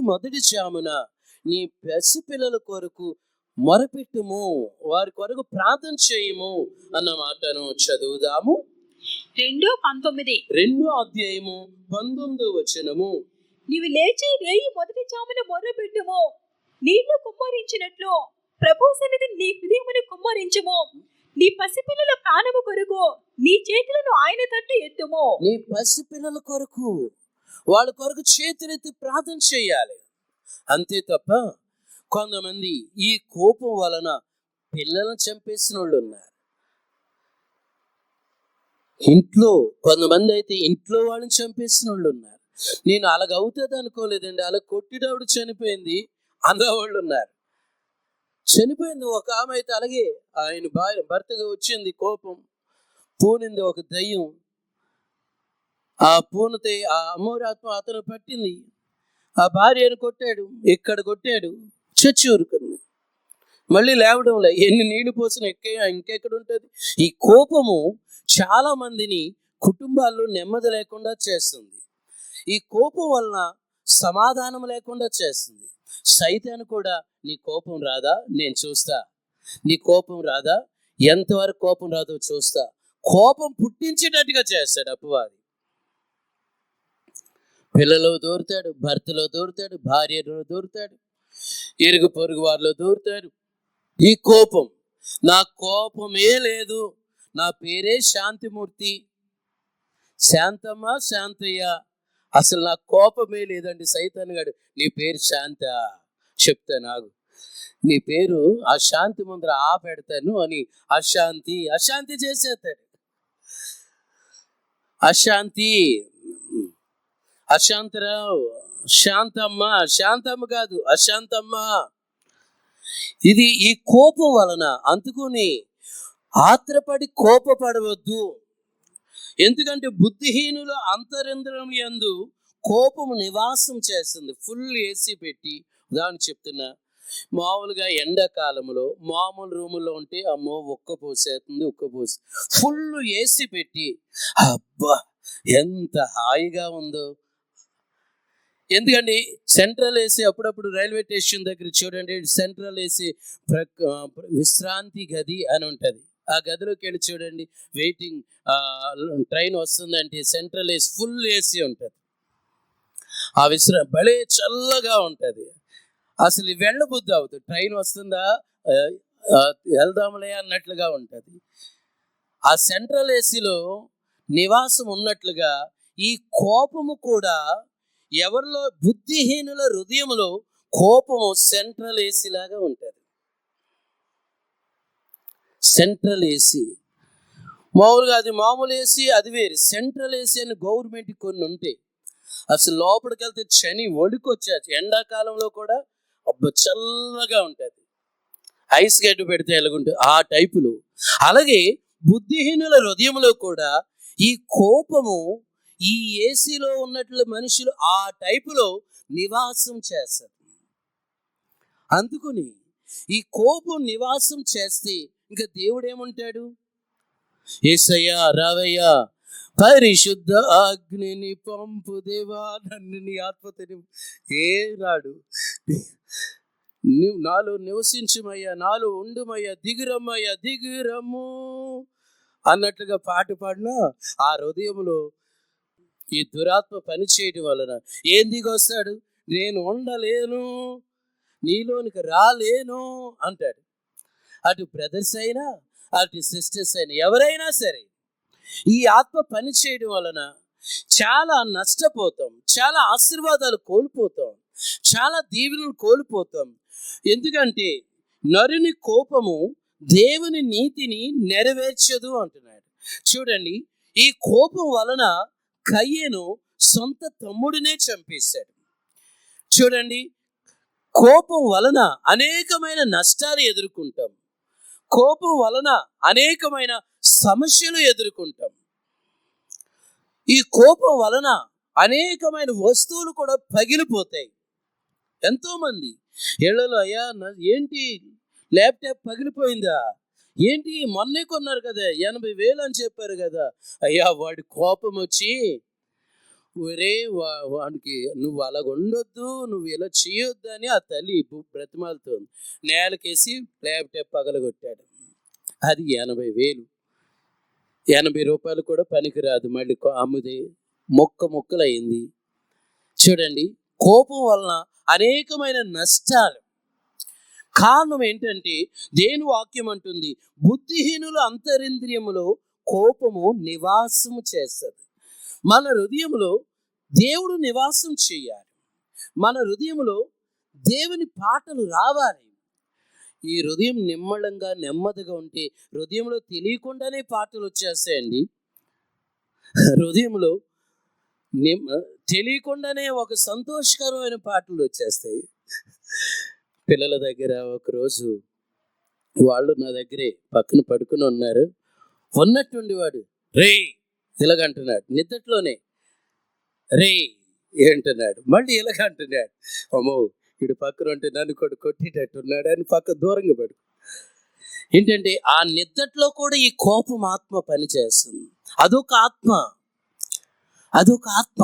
మొదటి జామున నీ పసి పిల్లల కొరకు మొరపెట్టుము, వారి కొరకు ప్రార్థన చేయము అన్న మాటను చదువుదాము. 2 అధ్యాయము 19 వచనము. నీవు లేచి రేయి మొదటి జామున మొరపెట్టుము, నీళ్లు కుమ్మరించినట్లు ప్రభు సన్నిధిని నీ హృదయమును కుమ్మరించుము. నీ పసిపిల్లల ప్రాణము కొరకు నీ చేతులను ఆయన తట్టు ఎత్తుము. నీ పసిపిల్లల కొరకు వాళ్ళ కొరకు చేతులెత్తి ప్రార్థన చేయాలి. అంతే తప్ప కొంతమంది ఈ కోపం వలన పిల్లలను చంపేసిన వాళ్ళు ఉన్నారు. కొంతమంది అయితే ఇంట్లో వాళ్ళని చంపేసిన వాళ్ళు ఉన్నారు. నేను అలాగవుతుంది అనుకోలేదండి, అలా కొట్టినప్పుడు చనిపోయింది అన్నవాళ్ళు ఉన్నారు. చనిపోయింది ఒక ఆమె అయితే అలాగే ఆయన భర్తగా వచ్చింది కోపం, పూనింది ఒక దయ్యం. ఆ పూనితే ఆ అమోరాత్మ అతను పట్టింది. ఆ భార్యను కొట్టాడు, ఇక్కడ కొట్టాడు, చచ్చి ఊరుకుంది. మళ్ళీ లేవడంలే, ఎన్ని నీళ్లు పోసిన ఇంకెక్కడ ఉంటుంది. ఈ కోపము చాలా మందిని కుటుంబాల్లో నెమ్మది లేకుండా చేస్తుంది. ఈ కోపం వలన సమాధానం లేకుండా చేస్తుంది. సైతాను కూడా నీ కోపం రాదా, నేను చూస్తా, నీ కోపం రాదా, ఎంతవరకు కోపం రాదో చూస్తా, కోపం పుట్టించేటట్టుగా చేస్తాడు అపవాది. పిల్లలో దూరుతాడు, భర్తలో దూరుతాడు, భార్యలో దూరుతాడు. ఇరుగు పొరుగు వారిలో దూరుతారు. ఈ కోపం, నా కోపమే లేదు, నా పేరే శాంతిమూర్తి, శాంతమ్మ శాంతయ్య, అసలు నా కోపమే లేదండి. సైతాన్ గాడు, నీ పేరు శాంత, చెప్తాను ఆగు, నీ పేరు ఆ శాంతి ముందర పెడతాను అని అశాంతి అశాంతి చేసేస్తాడు. అశాంతి, అశాంతరావు, శాంతమ్మ, శాంతమ్మ కాదు అశాంతమ్మ. ఇది ఈ కోపం వలన. అందుకుని ఆత్రపడి కోపపడవద్దు. ఎందుకంటే బుద్ధిహీనుల అంతరింద్రియం యందు కోపము నివాసం చేస్తుంది. ఫుల్ ఏసీ పెట్టి, ఉదాహరణ చెప్తున్నా, మామూలుగా ఎండాకాలంలో మామూలు రూముల్లో ఉంటే అమ్మో ఉక్కపోసేస్తుంది, ఫుల్ ఏసీ పెట్టి అబ్బా ఎంత హాయిగా ఉందో. ఎందుకండి సెంట్రల్ ఏసీ అప్పుడప్పుడు రైల్వే స్టేషన్ దగ్గర చూడండి, సెంట్రల్ ఏసీ విశ్రాంతి గది అని ఉంటుంది. ఆ గదిలోకి వెళ్ళి చూడండి, వెయిటింగ్ ట్రైన్ వస్తుందంటే సెంట్రల్ ఏసీ ఫుల్ ఏసీ ఉంటుంది. ఆ భలే చల్లగా ఉంటుంది. అసలు వెళ్ళబుద్ధి అవుతుంది. ట్రైన్ వస్తుందా వెళ్దాంలే అన్నట్లుగా ఉంటుంది. ఆ సెంట్రల్ ఏసీలో నివాసం ఉన్నట్లుగా ఈ కోపము కూడా ఎవరిలో, బుద్ధిహీనుల హృదయంలో కోపము సెంట్రల్ ఏసీ లాగా ఉంటుంది. సెంట్రల్ ఏసీ మామూలుగా, అది మామూలు ఏసీ అది వేరు. సెంట్రల్ ఏసీ అని గవర్నమెంట్ కొన్ని ఉంటాయి. అసలు లోపలికి వెళ్తే చని వణుకొచ్చేది. ఎండాకాలంలో కూడా అబ్బా చల్లగా ఉంటుంది. ఐస్ గడ్డ పెడితే ఎలాగుంటుంది ఆ టైపులో. అలాగే బుద్ధిహీనుల హృదయంలో కూడా ఈ కోపము, ఈ ఏసీలో ఉన్నట్లు మనుషులు ఆ టైపులో నివాసం చేస్తారు. అందుకుని ఈ కోపం నివాసం చేస్తే ఇంకా దేవుడు ఏమంటాడు? యేసయ్యా రావయ్యా, పరిశుద్ధ అగ్నిని పంపు దేవా, నన్ను నీ ఆత్మతో ఏనాడు నువ్వు నాలో నివసించుమయ్యా, నాలో ఉండుమయ్యా, దిగురమ్మయ్యా దిగురమ్ము అన్నట్లుగా పాట పాడినా ఆ హృదయంలో ఈ దురాత్మ పని చేయడం వలన ఏం దిగొస్తాడు? నేను ఉండలేను, నీలోనికి రాలేను అంటాడు. అటు బ్రదర్స్ అయినా అటు సిస్టర్స్ అయినా ఎవరైనా సరే ఈ ఆత్మ పని చేయడం వలన చాలా నష్టపోతాం, చాలా ఆశీర్వాదాలు కోల్పోతాం, చాలా దీవెనలు కోల్పోతాం. ఎందుకంటే నరుని కోపము దేవుని నీతిని నెరవేర్చదు అంటున్నాడు. చూడండి, ఈ కోపం వలన కయ్యేను సొంత తమ్ముడినే చంపేశాడు. చూడండి, కోపం వలన అనేకమైన నష్టాలు ఎదుర్కొంటాం, కోపం వలన అనేకమైన సమస్యలు ఎదుర్కొంటాం. ఈ కోపం వలన అనేకమైన వస్తువులు కూడా పగిలిపోతాయి. ఎంతోమంది ఇళ్లలో, అయ్యా ఏంటి ల్యాప్టాప్ పగిలిపోయిందా, ఏంటి మొన్నే కొన్నారు కదా 80,000 అని చెప్పారు కదా. అయ్యా వాడి కోపం వచ్చి, ఒరే వాడికి నువ్వు అలాగ ఉండొద్దు, నువ్వు ఇలా చేయొద్దు అని ఆ తల్లి బ్రతిమాలుతోంది. నేలకేసి ల్యాప్టాప్ పగలగొట్టాడు. అది 80,000, 80 రూపాయలు కూడా పనికిరాదు, మళ్ళీ అమ్ముది మొక్కలయ్యింది. చూడండి, కోపం వలన అనేకమైన నష్టాలు. కారణం ఏంటంటే దేని వాక్యం అంటుంది, బుద్ధిహీనుల అంతరింద్రియములో కోపము నివాసము చేస్తుంది. మన హృదయంలో దేవుడు నివాసం చేయాలి. మన హృదయంలో దేవుని పాటలు రావాలి. ఈ హృదయం నిమ్మళంగా నెమ్మదిగా ఉంటే హృదయంలో తెలియకుండానే పాటలు వచ్చేస్తాయండి. హృదయంలో తెలియకుండానే ఒక సంతోషకరమైన పాటలు వచ్చేస్తాయి. పిల్లల దగ్గర ఒకరోజు వాళ్ళు నా దగ్గరే పక్కన పడుకుని ఉన్నారు. ఉన్నట్టుండి వాడు రే ఇలాగంటున్నాడు, నిద్దట్లోనే రే ఏంటున్నాడు, మళ్ళీ ఇలాగంటున్నాడు. అమ్మో ఇడు పక్కన ఉంటే నన్ను కూడా కొట్టేటట్టున్నాడు అని పక్క దూరంగా పడుకు. ఏంటంటే ఆ నిద్దట్లో కూడా ఈ కోపం ఆత్మ పనిచేస్తుంది. అదొక ఆత్మ, అదొక ఆత్మ.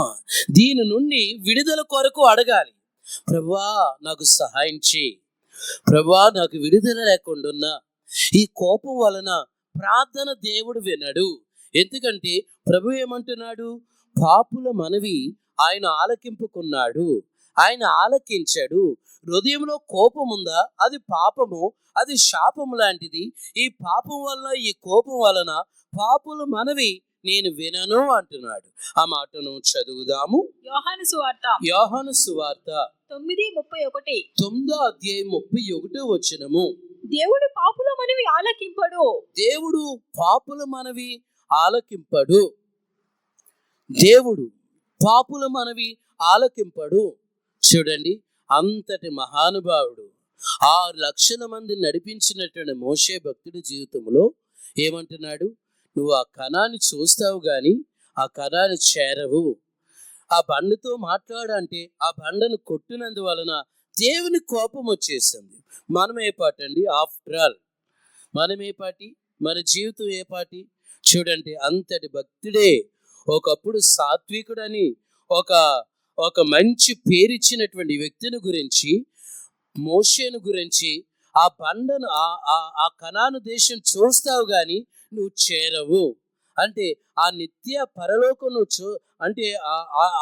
దీని నుండి విడుదల కొరకు అడగాలి. ప్రభువా నాకు సహాయం చేయి, ప్రభువా నాకు విడుదల లేకుండా. ఈ కోపం వలన ప్రార్థన దేవుడు వినడు. ఎందుకంటే ప్రభు ఏమంటున్నాడు, పాపుల మనవి ఆయన ఆలకింపుకున్నాడు, ఆయన ఆలకించాడు, హృదయంలో కోపం ఉందా, అది పాపము, అది శాపము లాంటిది. ఈ పాపం వలన, ఈ కోపం వలన పాపుల మనవి నేను వినను అంటున్నాడు. ఆ మాటను చదువుదాము. యోహాను సువార్త యోహాను సువార్త 9:31. 9వ అధ్యాయం 31వ వచనము. దేవుడు పాపుల మనవి ఆలకింపడు. దేవుడు పాపుల మనవి ఆలకింపడు. దేవుడు పాపుల మనవి ఆలకింపడు. చూడండి, అంతటి మహానుభావుడు 6 లక్షల మంది నడిపించినటువంటి మోషే భక్తుడి జీవితంలో ఏమంటున్నాడు? నువ్వు ఆ కణాన్ని చూస్తావు కానీ ఆ కణాన్ని చేరవు. ఆ బండతో మాట్లాడంటే ఆ బండను కొట్టినందువలన దేవుని కోపం వచ్చేసింది. మనం ఏ పాటండి? ఆఫ్టర్ ఆల్ మనం ఏ పాటి? మన జీవితం ఏ పాటి? చూడండి, అంతటి భక్తుడే ఒకప్పుడు సాత్వికుడని ఒక మంచి పేరిచ్చినటువంటి వ్యక్తిని గురించి, మోషేను గురించి, ఆ బండను ఆ కనాను దేశం చూస్తావు కానీ నువ్వు చేరవు అంటే ఆ నిత్య పరలోకం నువ్వు అంటే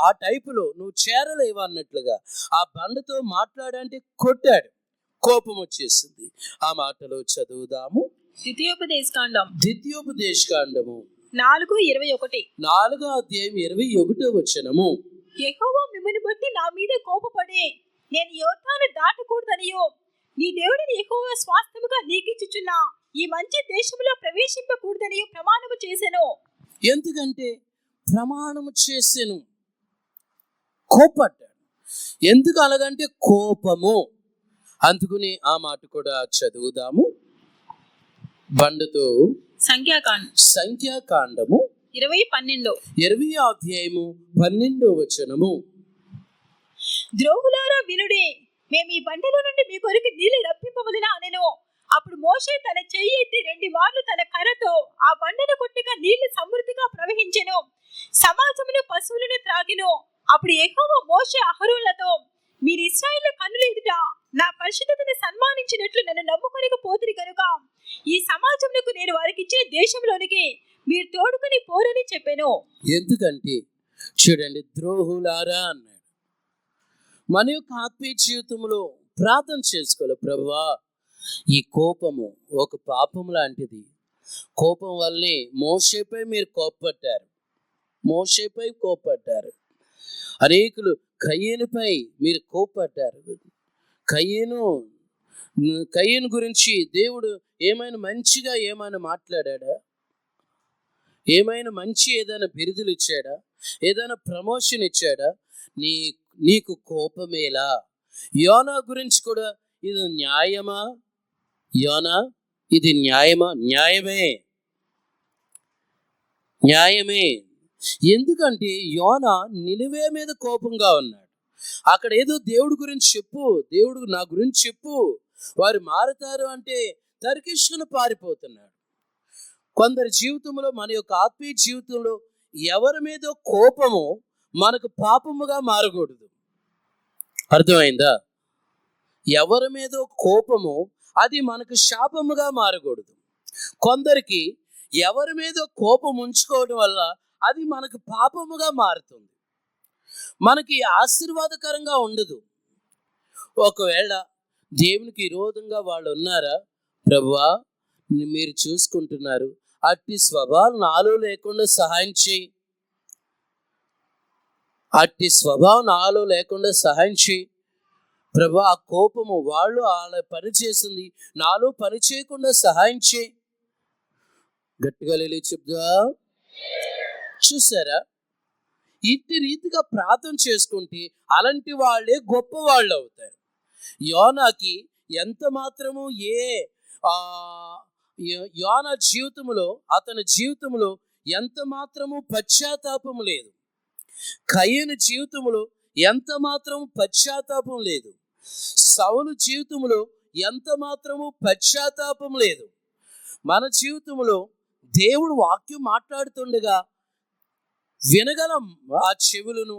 ఆ టైపులో నువ్వు చేరలేవు అన్నట్లుగా ఆ బండతో మాట్లాడంటే కొట్టాడు. కోపం వచ్చేసింది. ఆ మాటలో చదువుదాము. ద్వితీయోపదేశకాండము 4:21. 4వ అధ్యాయం 21వ వచనము. యెహోవా మిమ్మల్ని బట్టి నా మీద కోపపడి నేను యోర్దాను దాటకూడదనియో నీ దేవుడిని యెహోవా స్వాస్థ్యముగా నీకిచ్చుచున్న ఈ మంచి దేశంలో ప్రవేశింపకూడదనియో ప్రమాణము చేసెను. ఎందుకంటే ప్రమాణము చేసెను, కోపడ్డాడు. ఎందుకు అలాగంటే కోపము. అందుకుని ఆ మాట కూడా చదువుదాము. బండతో సంఖ్యాకాండము 20:12. 20వ అధ్యాయము 12వ వచనము. ద్రోహులారా వినుడి, మేము ఈ బండలో నుండి మీ కొరకు నీళ్లు రప్పింపవలెనా అనెను. అప్పుడు మోషే తన చెయ్యి ఎత్తి 2 మార్లు తన కర్రతో ఆ బండను కొట్టగా నీళ్లు సమృద్ధిగా ప్రవహించెను. సమాజమును పశువులను త్రాగిను. అప్పుడు యెహోవా మోషే అహరోనులతో, మీరు ఇశ్రాయేలు కన్నుల ఎదుట నా పరిశుద్ధతను సన్మానించినట్లు నన్ను నమ్ముకొనకపోతిరి కనుక ఈ సమాజమునకు నేను వారికి ఇచ్చిన దేశంలోనికి మీరు తోడుకొని పోరని చెప్పాను. ఎందుకంటే చూడండి, ద్రోహులారా అన్నాడు. మన యొక్క ఆత్మీయ జీవితంలో ప్రార్థన చేసుకోవాలి. ప్రభువా, ఈ కోపము ఒక పాపం లాంటిది. కోపం వల్లే మోషేపై మీరు కోపపడ్డారు. అనేకులు కయ్యేనుపై మీరు కోపపడ్డారు. కయ్యేను గురించి దేవుడు ఏమైనా మంచిగా మాట్లాడా? ఏమైనా మంచి ఏదైనా బిరుదులు ఇచ్చాడా? ఏదైనా ప్రమోషన్ ఇచ్చాడా? నీకు కోపమేలా? యోనా గురించి కూడా ఇది న్యాయమా? యోనా, ఇది న్యాయమా? న్యాయమే. ఎందుకంటే యోనా నినివే మీద కోపంగా ఉన్నాడు. అక్కడ ఏదో దేవుడి గురించి చెప్పు, దేవుడు నా గురించి చెప్పు, వారు మారుతారు అంటే తర్కిష్కును పారిపోతున్నాడు. కొందరి జీవితంలో, మన యొక్క ఆత్మీయ జీవితంలో ఎవరి మీద కోపము మనకు పాపముగా మారకూడదు. అర్థమైందా? ఎవరి మీద కోపము అది మనకు శాపముగా మారకూడదు. కొందరికి ఎవరి మీద కోపం ఉంచుకోవడం వల్ల అది మనకు పాపముగా మారుతుంది, మనకి ఆశీర్వాదకరంగా ఉండదు. ఒకవేళ దేవునికి విరోధంగా వాళ్ళు ఉన్నారా? ప్రభువా, మీరు చూసుకుంటున్నారు, అట్టి స్వభావం నాలో లేకుండా సహాయం చేయి. ప్రభువా, ఆ కోపము వాళ్ళు వాళ్ళ పని చేసింది, నాలో పని చేయకుండా సహాయం చేయి. గట్టిగా లేలి చెప్దా. చూసారా? ఇట్టి రీతిగా ప్రార్థన చేసుకుంటే అలాంటి వాళ్ళే గొప్ప వాళ్ళు అవుతారు. యోనాకి ఎంత మాత్రము యోనా జీవితంలో, అతని జీవితంలో ఎంత మాత్రము పశ్చాత్తాపం లేదు. కయ్యను జీవితంలో ఎంత మాత్రము పశ్చాత్తాపం లేదు. సౌలు జీవితంలో ఎంత మాత్రము పశ్చాత్తాపం లేదు. మన జీవితంలో దేవుడు వాక్యం మాట్లాడుతుండగా వినగల ఆ చెవులను,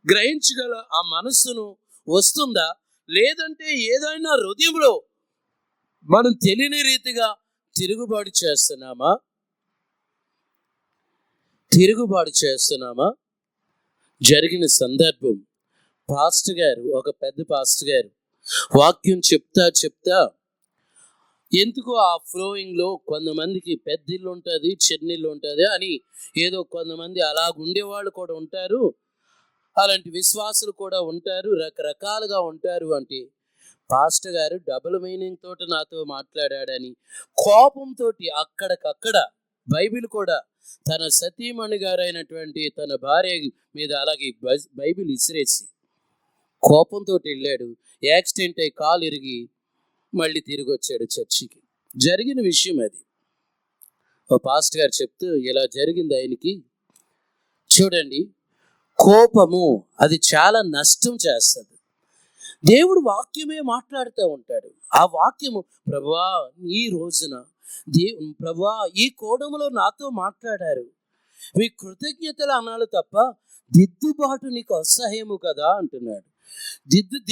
గ్రహించగల ఆ మనస్సును వస్తుందా? లేదంటే ఏదైనా హృదయంలో మనం తెలియని రీతిగా తిరుగుబాటు చేస్తున్నామా? జరిగిన సందర్భం, పాస్టర్ గారు, ఒక పెద్ద పాస్టర్ గారు వాక్యం చెప్తా ఎందుకు ఆ ఫ్లోయింగ్లో కొంతమందికి పెద్ద ఇల్లు ఉంటుంది, చిన్న ఇల్లు ఉంటుంది అని ఏదో కొంతమంది అలాగుండేవాళ్ళు కూడా ఉంటారు, అలాంటి విశ్వాసులు కూడా ఉంటారు, రకరకాలుగా ఉంటారు. అంటే పాస్టర్ గారు డబుల్ మీనింగ్ తోటి నాతో మాట్లాడాడని కోపంతో అక్కడికక్కడ బైబిల్ కూడా తన సతీమణి గారైనటువంటి తన భార్య మీద అలాగే బైబిల్ ఇసిరేసి కోపంతో వెళ్ళాడు. యాక్సిడెంట్ అయి కాలు ఇరిగి మళ్ళీ తిరిగి వచ్చాడు చర్చికి. జరిగిన విషయం అది. ఓ పాస్టర్ గారు చెప్తూ ఇలా జరిగింది ఆయనకి. చూడండి, కోపము అది చాలా నష్టం చేస్తుంది. దేవుడు వాక్యమే మాట్లాడుతూ ఉంటాడు. ఆ వాక్యము, ప్రభువా ఈ రోజున ప్రభువా ఈ కోణంలో నాతో మాట్లాడారు, మీ కృతజ్ఞతలు అనాలి తప్ప దిద్దుబాటు నీకు అసహ్యము కదా అంటున్నాడు.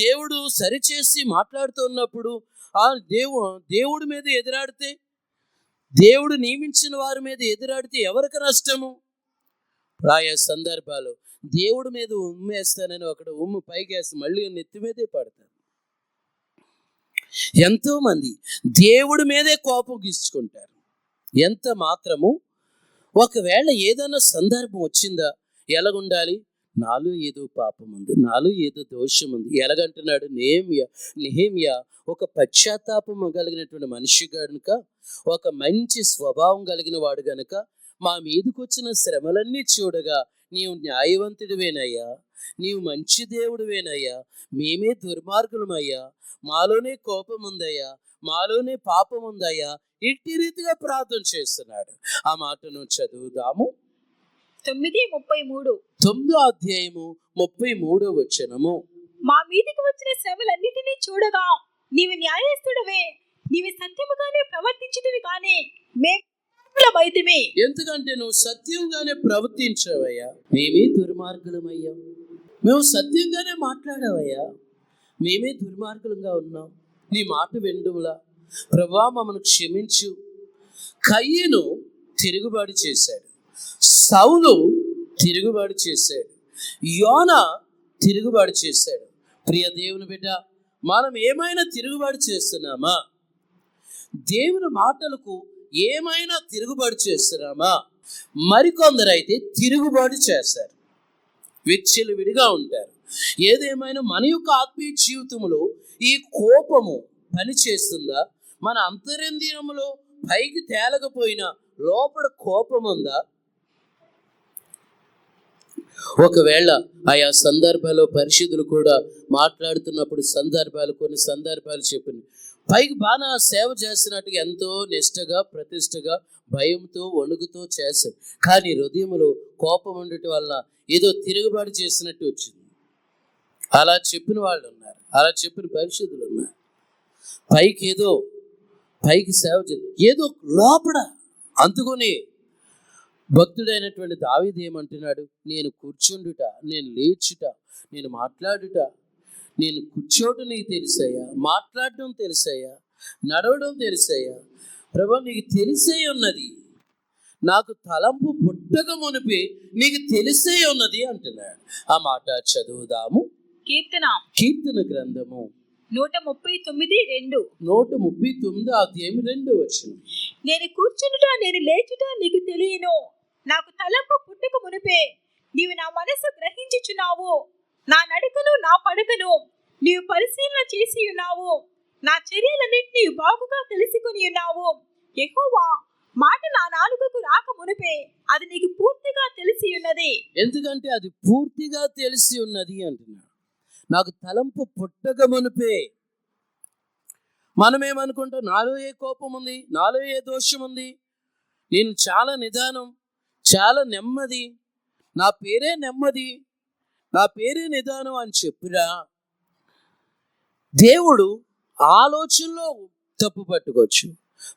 దేవుడు సరిచేసి మాట్లాడుతున్నప్పుడు ఆ దేవుడి మీద ఎదురాడితే, దేవుడు నియమించిన వారి మీద ఎదురాడితే ఎవరికి నష్టము? ఆయా సందర్భాలు దేవుడి మీద ఉమ్మేస్తానని ఒకడు ఉమ్ము పైకేసి మళ్ళీ నెత్తి మీదే పడతారు. ఎంతో మంది దేవుడి మీదే కోపం గీసుకుంటారు. ఎంత మాత్రము ఒకవేళ ఏదైనా సందర్భం వచ్చిందా, ఎలాగుండాలి? నాలో ఏదో పాపం ఉంది, నాలో ఏదో దోషం ఉంది. ఎలాగంటున్నాడు నెహెమ్యా ఒక పశ్చాత్తాపము కలిగినటువంటి మనిషి కనుక, ఒక మంచి స్వభావం కలిగిన వాడు గనుక, మా మీదకి వచ్చిన శ్రమలన్నీ చూడగా నీవు న్యాయవంతుడివేనయ్యా, నీవు మంచి దేవుడివేనయ్యా, మేమే దుర్మార్గులమయ్యా, మాలోనే కోపం ఉందయ్యా, మాలోనే పాపం ఉందయ్యా, ఇట్టి రీతిగా ప్రార్థన చేస్తున్నాడు. ఆ మాటను చదువుదాము. 9:33 9వ అధ్యాయము 33వ వచనము. మా మీదకి వచ్చిన శ్రమలన్నిటినీ చూడగా నీవు న్యాయస్థుడవే, నీవు సత్యముగానే ప్రవర్తించితివి కానీ మేమైతిమి. ఎందుకంటే నువ్వు సత్యంగానే ప్రవర్తించావయ్యా, మేమే దుర్మార్గులమయ్యా. మేము సత్యంగానే మాట్లాడావయ్యా, మేమే దుర్మార్గులంగా ఉన్నాం. నీ మాట వినడంలా ప్రభువా మమ్మల్ని క్షమించు. కయ్యను తిరుగుబాటు చేశాడు, సౌలు తిరుగుబాటు చేశాడు, యోనా తిరుగుబాటు చేశాడు. ప్రియ దేవుని బిడ్డ, మనం ఏమైనా తిరుగుబాటు చేస్తున్నామా? దేవుని మాటలకు ఏమైనా తిరుగుబాటు చేస్తున్నామా? మరికొందరైతే తిరుగుబాటు చేస్తారు, విచ్చలవిడిగా ఉంటారు. ఏదేమైనా మన యొక్క ఆత్మీయ జీవితంలో ఈ కోపము పని చేస్తుందా? మన అంతరింద్రియములో పైకి తేలకపోయినా లోపల కోపం ఉందా? ఒకవేళ ఆయా సందర్భాల్లో పరిశుద్ధులు కూడా మాట్లాడుతున్నప్పుడు కొన్ని సందర్భాలు చెప్పింది, పైకి బాగా సేవ చేస్తున్నట్టుగా ఎంతో నిష్టగా ప్రతిష్టగా భయంతో వణుకుతో చేశారు, కానీ హృదయంలో కోపం ఉండటం వల్ల ఏదో తిరుగుబాటు చేసినట్టు వచ్చింది. అలా చెప్పిన వాళ్ళు ఉన్నారు, అలా చెప్పిన పరిశుద్ధులు ఉన్నారు. పైకి సేవ ఏదో లోపల అందుకొని భక్తుడైనటువంటి దావీదు ఏమంటున్నాడు? నేను కూర్చుండుట, నేను లేచుట, నేను మాట్లాడుట, నేను కూర్చోవడం నీకు తెలుసయ్యా, మాట్లాడటం తెలుసయ్యా, నడవడం తెలుసయ్యా. ప్రభు నీకు తెలిసే ఉన్నది, నాకు తలంపు పుట్టక మునిపే నీకు తెలిసే ఉన్నది అంటున్నాడు. ఆ మాట చదువుదాము. కీర్తన గ్రంథము 139:2. 139 అధ్యాయం 2వ వచనం. నేను కూర్చుండుట, నేను లేచుట నీకు తెలియను, నాకు తలంపు పుట్టక మునిపే నీవు నా మనసు గ్రహించుచున్నావు. నా నడకను నా పడకను నీవు పరిశీలన చేసి ఉన్నావు, నా చర్యలన్నింటినీ బాగుగా తెలుసుకుని ఉన్నావు. యెహోవా మాట నా నాలుకకు రాక మునిపే అది నీకు పూర్తిగా తెలిసి ఉన్నది. ఎందుకంటే అది పూర్తిగా తెలిసి ఉన్నది అంటున్నాడు. నాకు తలంపు పుట్టక మునిపే. మనమేమనుకుంటాం? నాలో ఏ కోపం ఉంది, నాలో ఏ దోషం ఉంది, నేను చాలా నిదానం, చాలా నెమ్మది, నా పేరే నెమ్మది, నా పేరే నిదానం అని చెప్పురా. దేవుడు ఆలోచనలో తప్పు పట్టుకోవచ్చు,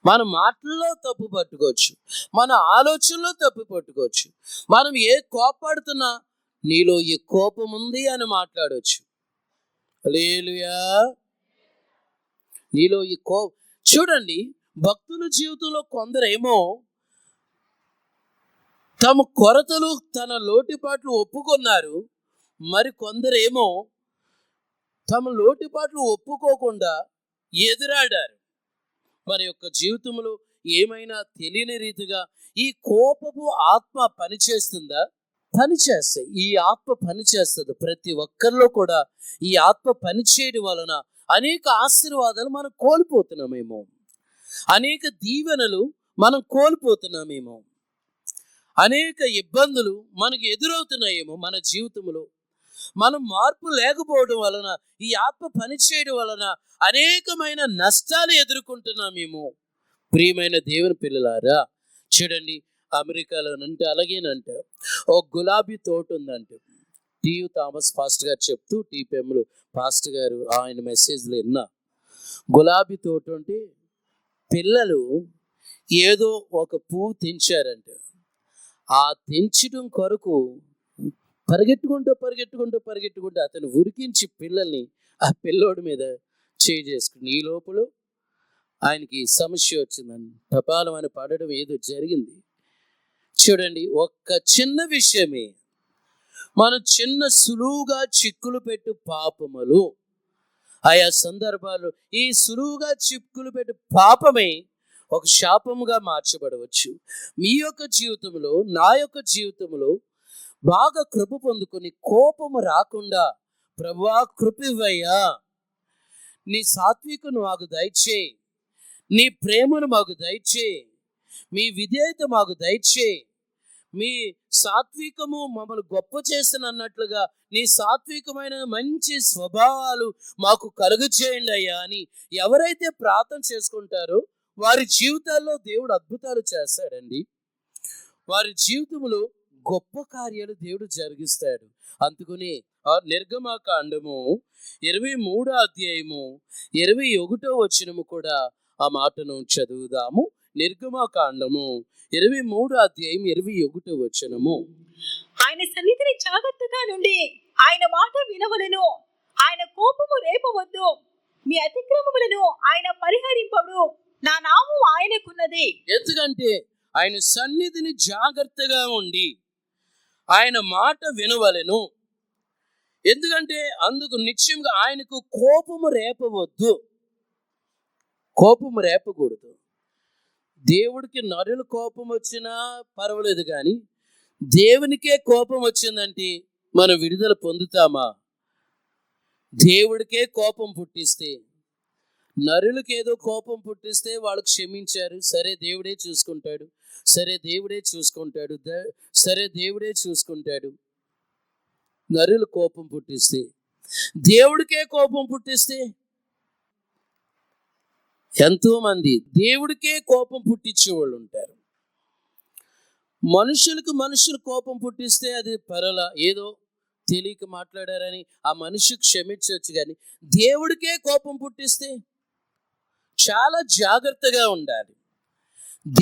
మన మాటల్లో తప్పు పట్టుకోవచ్చు, మన ఆలోచనలో తప్పు పట్టుకోవచ్చు. మనం ఏ కోపడుతున్నా నీలో ఏ కోపం ఉంది అని మాట్లాడవచ్చు. హల్లెలూయా. నీలో ఈ చూడండి, భక్తుల జీవితంలో కొందరేమో తమ కొరతలు తన లోటుపాట్లు ఒప్పుకున్నారు, మరి కొందరేమో తమ లోటుపాట్లు ఒప్పుకోకుండా ఎదురాడారు. మన యొక్క జీవితంలో ఏమైనా తెలియని రీతిగా ఈ కోపపు ఆత్మ పనిచేస్తుందా? పనిచేస్తాయి. ఈ ఆత్మ పనిచేస్తుంది. ప్రతి ఒక్కరిలో కూడా ఈ ఆత్మ పనిచేయడం వలన అనేక ఆశీర్వాదాలు మనం కోల్పోతున్నామేమో, అనేక దీవెనలు మనం కోల్పోతున్నామేమో, అనేక ఇబ్బందులు మనకు ఎదురవుతున్నాయేమో మన జీవితంలో. మనం మార్పు లేకపోవడం వలన, ఈ ఆత్మ పనిచేయడం వలన అనేకమైన నష్టాలు ఎదుర్కొంటున్నామేమో. ప్రియమైన దేవుని పిల్లలారా, చూడండి, అమెరికాలోనంటే అలాగేనంట ఒక గులాబీ తోట ఉందంట. టీయు థామస్ పాస్టర్ గారు చెప్తూ, టీపీఎంలు పాస్టర్ గారు ఆయన మెసేజ్లో విన్నా, గులాబీ తోట అంటే పిల్లలు ఏదో ఒక పువ్వు తెంచారంట. ఆ తెంచడం కొరకు పరిగెట్టుకుంటూ అతను ఉరికించి పిల్లల్ని ఆ పిల్లోడి మీద చేసుకుని, ఈ లోపల ఆయనకి సమస్య వచ్చిందని టపాలం అని పడడం ఏదో జరిగింది. చూడండి, ఒక్క చిన్న విషయమే మనం చిన్న సులువుగా చిక్కులు పెట్టు పాపములు, ఆయా సందర్భాలు ఈ సులువుగా చిక్కులు పెట్టు పాపమే ఒక శాపముగా మార్చబడవచ్చు. మీ యొక్క జీవితంలో, నా యొక్క జీవితంలో బాగా కృప పొందుకొని కోపము రాకుండా, ప్రభువా కృపివయ్యా, నీ సాత్వికను మాకు దయచేయి, నీ ప్రేమను మాకు దయచేయి, మీ విధేయత మాకు దయచేయి, మీ సాత్వికము మమ్మల్ని గొప్ప చేసిన అన్నట్లుగా నీ సాత్వికమైన మంచి స్వభావాలు మాకు కలుగజేయండి అయ్యా అని ఎవరైతే ప్రార్థన చేసుకుంటారో వారి జీవితాల్లో దేవుడు అద్భుతాలు చేస్తాడండి. వారి జీవితంలో గొప్ప కార్యాలు దేవుడు జరిగిస్తాడు. అందుకని నిర్గమకాండము 23వ అధ్యాయము 21వ వచనము కూడా ఆ మాటను చదువుదాము. నిర్గమకాండము 23వ అధ్యాయం 21వ వచనము. ఆయన సన్నిధిని జాగ్రత్తగా నుండి ఆయన మాట వినవలెను, ఆయన కోపము రేపవద్దు, మీ అతిక్రమములను ఆయన పరిహరింపడు, నా నామం ఆయనకున్నది. ఎందుకంటే ఆయన సన్నిధిని జాగ్రత్తగా ఉండి ఆయన మాట వినవలెను. ఎందుకంటే అందుకు నిశ్చయంగా ఆయనకు కోపము రేపవద్దు, కోపము రేపకూడదు. దేవుడికి నరుల కోపం వచ్చినా పర్వాలేదు, కానీ దేవునికే కోపం వచ్చిందంటే మనం విడుదల పొందుతామా? దేవుడికే కోపం పుట్టిస్తే, నరులకు ఏదో కోపం పుట్టిస్తే వాళ్ళు క్షమించారు, సరే దేవుడే చూసుకుంటాడు, సరే దేవుడే చూసుకుంటాడు, సరే దేవుడే చూసుకుంటాడు. నరులు కోపం పుట్టిస్తే, దేవుడికే కోపం పుట్టిస్తే, ఎంతో మంది దేవుడికే కోపం పుట్టించే వాళ్ళు ఉంటారు. మనుషులు కోపం పుట్టిస్తే అది పరల ఏదో తెలియక మాట్లాడారని ఆ మనిషి క్షమించవచ్చు, కానీ దేవుడికే కోపం పుట్టిస్తే చాలా జాగ్రత్తగా ఉండాలి.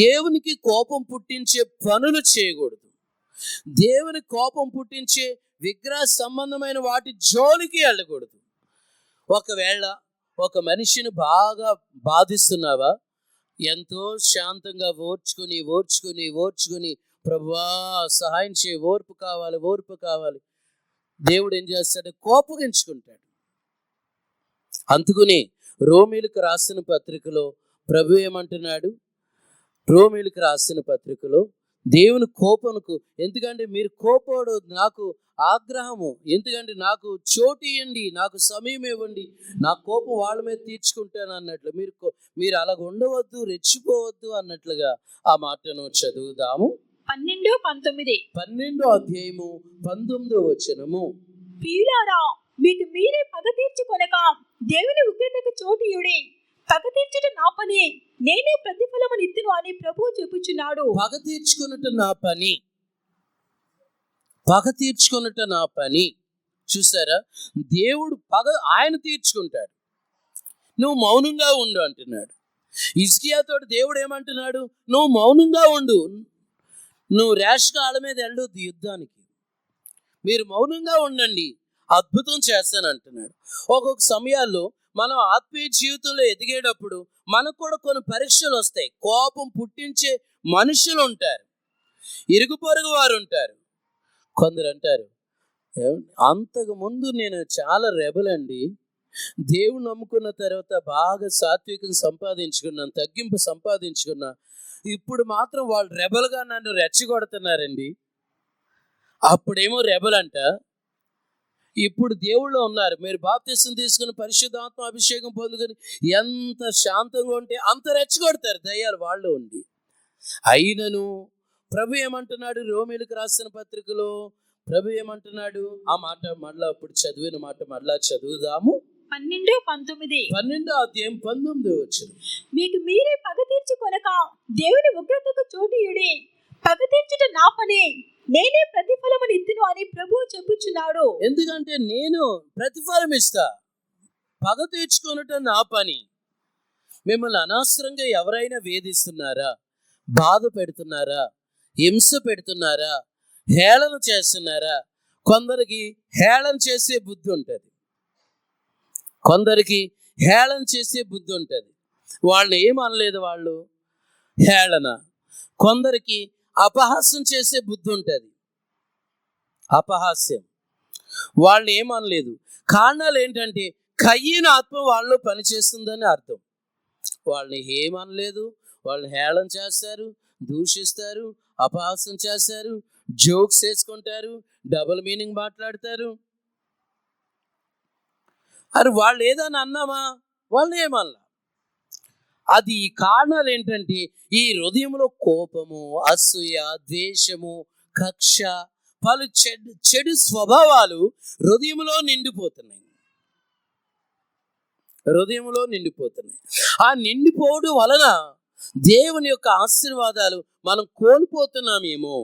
దేవునికి కోపం పుట్టించే పనులు చేయకూడదు. దేవుని కోపం పుట్టించే విగ్రహ సంబంధమైన వాటి జోలికి వెళ్ళకూడదు. ఒకవేళ ఒక మనిషిని బాగా బాధిస్తున్నావా, ఎంతో శాంతంగా ఓర్చుకుని ప్రభువా సహాయం చేయి, ఓర్పు కావాలి, దేవుడు ఏం చేస్తాడు? కోపగించుకుంటాడు. అందుకుని రోమీలకు రాసిన పత్రికలో ప్రభు ఏమంటున్నాడు? రోమీలకు రాసిన పత్రికలో దేవుని కోపముకు, ఎందుకంటే మీరు కోపడు నాకు ఆగ్రహము, ఎందుకంటే నాకు చోటు ఇవ్వండి, నాకు సమయం ఇవ్వండి, నా కోపం వాళ్ళ మీద తీర్చుకుంటాను అన్నట్లు మీరు అలాగ ఉండవద్దు, రెచ్చిపోవద్దు అన్నట్లుగా ఆ మాటను చదువుదాము. 12వ అధ్యాయము 19వ వచనము. ప్రియులారా, మీకు మీరే పగ తీర్చుకొనక దేవుని ఉగ్రతకు చోటియుడి, పగ తీర్చుట నా పని, నేనే ప్రతిఫలమును ఇత్తును అని ప్రభువు చెప్పుచున్నాడు. పగ తీర్చుకొనుట నా పని. చూసారా, దేవుడు పగ ఆయన తీర్చుకుంటాడు, నువ్వు మౌనంగా ఉండు అంటున్నాడు. హిజ్కియాతో దేవుడు ఏమంటున్నాడు? నువ్వు మౌనంగా ఉండు, నువ్వు ర్యాష్గా వాళ్ళ మీద వెళ్ళొద్దు యుద్ధానికి, మీరు మౌనంగా ఉండండి, అద్భుతం చేస్తానంటున్నాడు. ఒక్కొక్క సమయాల్లో మనం ఆత్మీయ జీవితంలో ఎదిగేటప్పుడు మనకు కూడా కొన్ని పరీక్షలు వస్తాయి. కోపం పుట్టించే మనుషులు ఉంటారు, ఇరుగు పొరుగు వారు ఉంటారు. కొందరు అంటారు, అంతకుముందు నేను చాలా రెబల్ అండి, దేవుడు నమ్ముకున్న తర్వాత బాగా సాత్వికం సంపాదించుకున్నాను, తగ్గింపు సంపాదించుకున్నా. ఇప్పుడు మాత్రం వాళ్ళు రెబల్గా నన్ను రెచ్చగొడుతున్నారండి. అప్పుడేమో రెబల్ అంట, ఇప్పుడు దేవుళ్ళు ఉన్నారు. మీరు బాప్తిసం తీసుకుని పరిశుద్ధాత్మ అభిషేకం పొందుకొని ఎంత శాంతంగా ఉంటే అంత రెచ్చగొడతారు దయ్యాలు వాళ్ళు ఉండి. అయినను ప్రభు ఏమంటున్నాడు? రోమీయులకు రాసిన పత్రికలో ప్రభు ఏమంటున్నాడు? ఆ మాట మళ్ళా అప్పుడు చదివిన మాట మళ్ళా చదువుదాము. 12:19 అధ్యాయం 19 మీకు మీరే పగ తీర్చుకొనక దేవుని ఉగ్రతకు చోటియుడి. పగ తీర్చుట నా పని, నేనే ప్రతిఫలమును ఇత్తును అని ప్రభువు చెప్పుచున్నాడు. ఎందుకంటే నేను ప్రతిఫలం ఇస్తా, పగ తీర్చుకొనుట నా పని. మిమ్మల్ని అనవసరంగా ఎవరైనా వేధిస్తున్నారా, బాధ పెడుతున్నారా, హింస పెడుతున్నారా, హేళన చేస్తున్నారా? కొందరికి హేళన చేసే బుద్ధి ఉంటుంది, కొందరికి హేళన చేసే బుద్ధి ఉంటుంది. వాళ్ళని ఏమనలేదు, వాళ్ళు హేళన. కొందరికి అపహాస్యం చేసే బుద్ధి ఉంటుంది, అపహాస్యం. వాళ్ళని ఏమనలేదు. కారణాలు ఏంటంటే కయ్యను ఆత్మ వాళ్ళు పనిచేస్తుందని అర్థం. వాళ్ళని ఏమనలేదు, వాళ్ళని హేళన చేస్తారు, దూషిస్తారు, అపహాస్యం చేస్తారు, జోక్స్ వేసుకుంటారు, డబుల్ మీనింగ్ మాట్లాడతారు. అరే వాళ్ళు ఏదైనా అన్నామా? వాళ్ళు ఏమన్నా. అది ఈ కారణాలు ఏంటంటే ఈ హృదయంలో కోపము, అసూయ, ద్వేషము, కక్ష, పలు చెడు స్వభావాలు హృదయంలో నిండిపోతున్నాయి. ఆ నిండిపోవడం వలన దేవుని యొక్క ఆశీర్వాదాలు మనం కోల్పోతున్నామేమో,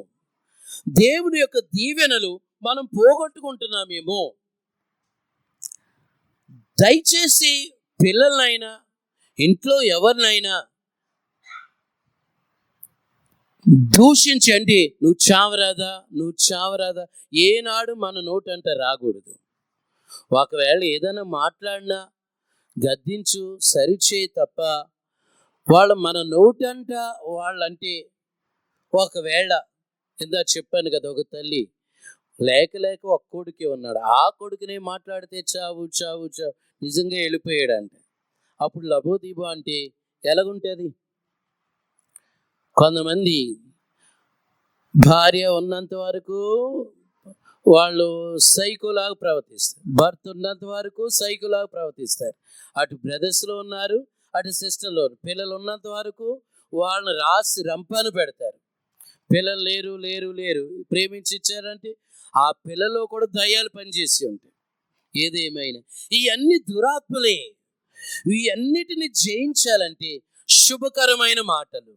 దేవుని యొక్క దీవెనలు మనం పోగొట్టుకుంటున్నామేమో. దయచేసి పిల్లలనైనా ఇంట్లో ఎవరినైనా దూషించండి, నువ్వు చావరాదా ఏనాడు మన నోటంట రాకూడదు. ఒకవేళ ఏదైనా మాట్లాడినా గద్దించు, సరిచేయి తప్ప వాళ్ళు మన నోటంట వాళ్ళంటే, ఒకవేళ ఇందా చెప్పాను కదా, ఒక తల్లి లేక ఒక కొడుకే ఉన్నాడు, ఆ కొడుకునే మాట్లాడితే చావు నిజంగా వెళ్ళిపోయాడంటే అప్పుడు లబోదీబో అంటే ఎలాగుంటుంది? కొంతమంది భార్య ఉన్నంత వరకు వాళ్ళు సైకోలాగా ప్రవర్తిస్తారు, భర్త ఉన్నంత వరకు సైకోలాగా ప్రవర్తిస్తారు. అటు బ్రదర్స్లో ఉన్నారు, అటు సిస్టర్లో, పిల్లలు ఉన్నంత వరకు వాళ్ళని రాసి రంపాను పెడతారు. పిల్లలు లేరు ప్రేమించి ఇచ్చారంటే ఆ పిల్లలో కూడా దయ్యాలు పనిచేసి ఉంటాయి. ఏదేమైనా ఇవన్నీ దురాత్మలే. ఇవన్నిటిని జయించాలంటే శుభకరమైన మాటలు,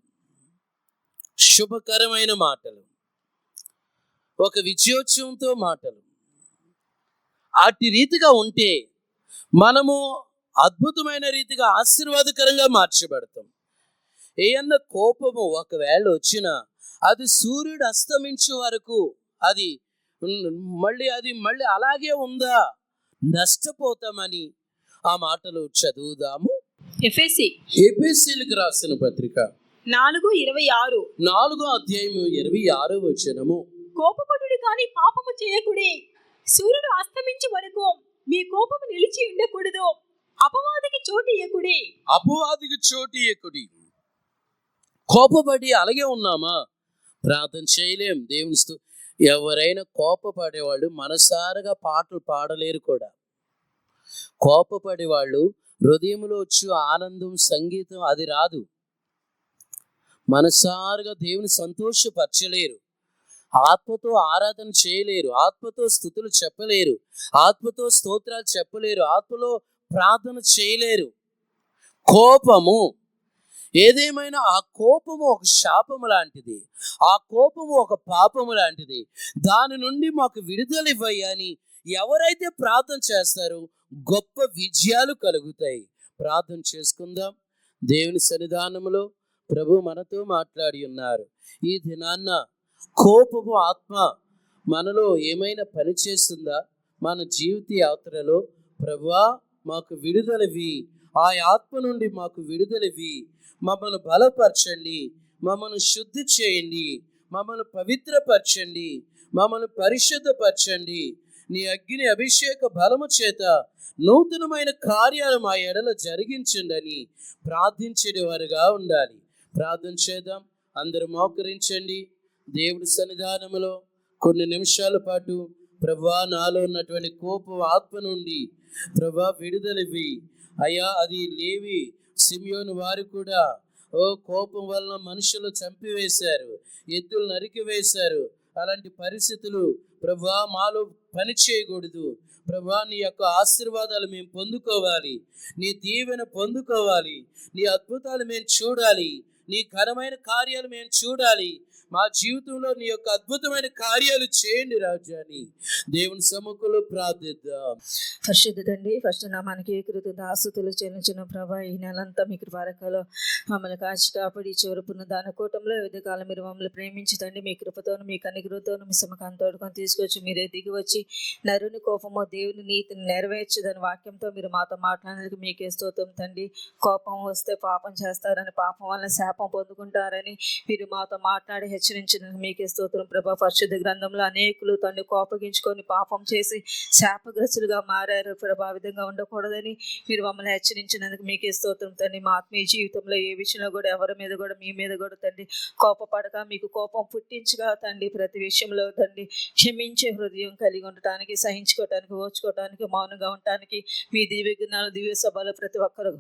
ఒక విజయోత్సవంతో మాటలు, అట్టి రీతిగా ఉంటే మనము అద్భుతమైన రీతిగా ఆశీర్వాదకరంగా మార్చబడతాం. ఏయన్న కోపము ఒకవేళ వచ్చినా అది సూర్యుడు అస్తమించే వరకు అది మళ్ళీ అలాగే ఉందా, నష్టపోతామని ఆ మాటలు చదువుదాము. ఎఫెసీయులకు రాసిన పత్రిక 4:26 4వ అధ్యాయము 26వ వచనము. కోపపడుడి కానీ పాపము చేయకుడి, సూర్యుడు అస్తమించే వరకు మీ కోపము నిలిచి ఉండకూడదు, అపవాదికి చోటు ఇయ్యకుడి. కోపపడి అలాగే ఉన్నామా? ప్రార్థన చేయలేం. దేవుని ఎవరైనా కోపపడేవాళ్ళు మనసారగా పాటలు పాడలేరు కూడా. కోపపడేవాళ్ళు హృదయంలో వచ్చి ఆనందం, సంగీతం అది రాదు. మనసారుగా దేవుని సంతోషపరచలేరు, ఆత్మతో ఆరాధన చేయలేరు, ఆత్మతో స్తుతులు చెప్పలేరు, ఆత్మతో స్తోత్రాలు చెప్పలేరు, ఆత్మలో ప్రార్థన చేయలేరు. కోపము ఏదేమైనా ఆ కోపము ఒక శాపము లాంటిది, ఆ కోపము ఒక పాపము లాంటిది. దాని నుండి మాకు విడుదల ఇవ్వయ్యని ఎవరైతే ప్రార్థన చేస్తారో గొప్ప విజయాలు కలుగుతాయి. ప్రార్థన చేసుకుందాం. దేవుని సన్నిధానములో ప్రభు మనతో మాట్లాడి ఉన్నారు. ఈ దినాన్న కోపపు ఆత్మ మనలో ఏమైనా పని చేస్తుందా? మన జీవిత యాత్రలో ప్రభువా మాకు విడుదలవి, ఆ ఆత్మ నుండి మాకు విడుదలవి, మమ్మల్ని బలపరచండి, మమ్మల్ని శుద్ధి చేయండి, మమ్మల్ని పవిత్రపరచండి, మమ్మల్ని పరిశుద్ధపరచండి. నీ అగ్ని అభిషేక బలము చేత నూతనమైన కార్యాలు మా ఎడల జరిగించండి ప్రార్థించేది వారుగా ఉండాలి. ప్రార్థన చేద్దాం. అందరూ మోకరించండి. దేవుడి సన్నిధానములో కొన్ని నిమిషాల పాటు ప్రభువా, నాలో ఉన్నటువంటి కోపం ఆత్మ నుండి ప్రభువా విడుదలవి అయ్యా. అది లేవి సిమియోను వారు కూడా కోపం వలన మనుషులు చంపివేశారు, ఎద్దులు నరికివేశారు. అలాంటి పరిస్థితులు ప్రభువా మాలో పని చేయకూడదు. ప్రభువా, నీ యొక్క ఆశీర్వాదాలు మేము పొందుకోవాలి, నీ దీవెన పొందుకోవాలి, నీ అద్భుతాలు మేము చూడాలి, నీ ఘనమైన కార్యాలు మేము చూడాలి. మా జీవితంలో నీ యొక్క అద్భుతమైన కార్యాలు చేయండి రాజాని దేవుని సముఖంలో ప్రార్థిద్దాం. పరిశుద్ధ తండ్రి, ఫస్ట్ నామానికి కృతజ్ఞతాస్తుతులు చెల్లించిన ప్రభా, ఈ నెలంతా మీ కృపారకలో మమ్మల్ని కాచి కాపాడి చివరపున్న దాన కూటంలో వివిధకాలం మీరు మమ్మల్ని ప్రేమించదండి. మీ కృపతోను మీ కనికృతోను మీ సమకాన్ని తోడుకొని తీసుకొచ్చి మీరే దిగి వచ్చి నరుని కోపము దేవుని నీతిని నెరవేర్చదని వాక్యంతో మీరు మాతో మాట్లాడేందుకు మీకే స్తోత్రం తండ్రి. కోపం వస్తే పాపం చేస్తారని, పాపం వల్ల శాపం పొందుకుంటారని మీరు మాతో మాట్లాడి హెచ్చరించినందుకు మీకే స్తోత్రం ప్రభా. పరిశుద్ధ గ్రంథంలో అనేకులు తండ్రి కోపగించుకొని పాపం చేసి శాపగ్రస్తులుగా మారారు ప్రభా. విధంగా ఉండకూడదని మీరు మమ్మల్ని హెచ్చరించినందుకు మీకే స్తోత్రం తండ్రి. మా ఆత్మీయ జీవితంలో ఏ విషయంలో కూడా ఎవరి మీద కూడా మీ మీద కూడా తండ్రి కోపపడక, మీకు కోపం పుట్టించగా తండ్రి ప్రతి విషయంలో తండ్రి క్షమించే హృదయం కలిగి ఉండటానికి, సహించుకోవటానికి, ఓర్చుకోవటానికి, మౌనంగా ఉండటానికి మీ దివ్య గుణాలు, దివ్య సభలో ప్రతి ఒక్కరు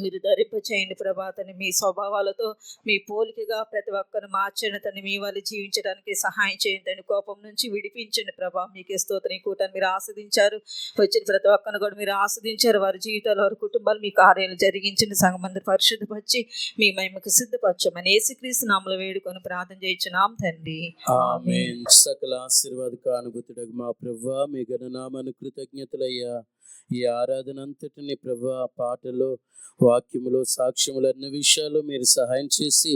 మీరు ధరింప చేయండి ప్రభా. తని మీ స్వభావాలతో మీ పోలికగా ప్రతి ఒక్కరు మార్చండి తను, మీ వాళ్ళు జీవించడానికి సహాయం చేయండి. కోపం నుంచి విడిపించండి ప్రభా. మీకే స్తోత్రం. ఈ కూటాన్ని మీరు ఆస్వాదించారు, వచ్చిన ప్రతి ఒక్కరిని కూడా మీరు ఆస్వాదించారు. వారి జీవితాలు, వారి కుటుంబాలు మీ కార్యాలు జరిగించండి. సంఘమందరూ పరిశుద్ధపరిచి మీ మహిమకు సిద్ధపరచమని యేసుక్రీస్తు నామములో వేడుకొని ప్రార్థన చేయించున్నాం తండ్రి, ఆమేన్. సకల ఆశీర్వాదక అనుభూతుడగు మా ప్రభువా, మీ ఘననామానికి కృతజ్ఞతలయ్యా. ఈ ఆరాధన అంతటిని ప్రభువా, పాటలో, వాక్యములో, సాక్ష్యములు అన్ని విషయాలు మీరు సహాయం చేసి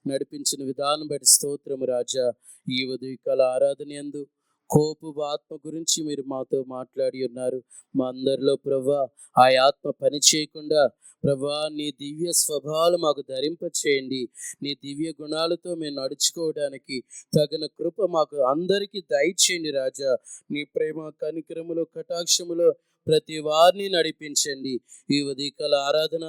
నడిపించిన విధానం బట్టి స్తోత్రము రాజా. ఈ ఉదయకాల ఆరాధన యందు కోపపు ఆత్మ గురించి మీరు మాతో మాట్లాడి ఉన్నారు. మా అందరిలో ప్రభువా ఆ ఆత్మ పని చేయకుండా ప్రభువా నీ దివ్య స్వభావాలు మాకు ధరింప చేయండి. నీ దివ్య గుణాలతో మేము నడుచుకోవడానికి తగిన కృప మాకు అందరికీ దయచేయండి రాజా. నీ ప్రేమ కనికరములో, కటాక్షములో ప్రతి వారిని నడిపించండి. ఈ ఉదయకాల ఆరాధన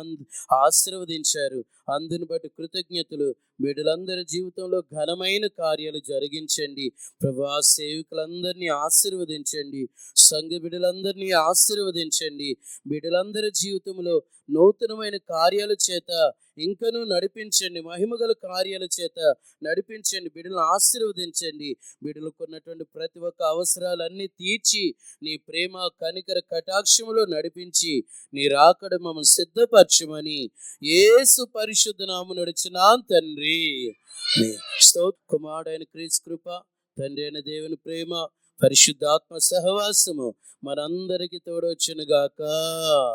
ఆశీర్వదించారు, అందుని బట్టి కృతజ్ఞతలు. బిడ్డలందరి జీవితంలో ఘనమైన కార్యాలు జరిగించండి ప్రభువా. సేవకులందరినీ ఆశీర్వదించండి, సంఘ బిడ్డలందరినీ ఆశీర్వదించండి. బిడ్డలందరి జీవితంలో నూతనమైన కార్యాల చేత ఇంకనూ నడిపించండి, మహిమగల కార్యాల చేత నడిపించండి. బిడ్డలను ఆశీర్వదించండి. బిడ్డలకు ఉన్నటువంటి ప్రతి ఒక్క అవసరాలన్నీ తీర్చి నీ ప్రేమ కనికర కటాక్షములో నడిపించి నీ రాకడ మమ్మల్ని సిద్ధపరచమని యేసు పరిశుద్ధ నామమున నడిచినాం తండ్రి. కుమారుడైన క్రీస్తు కృప, తండ్రి అయిన దేవుని ప్రేమ, పరిశుద్ధాత్మ సహవాసము మనందరికి తోడొచ్చును గాక.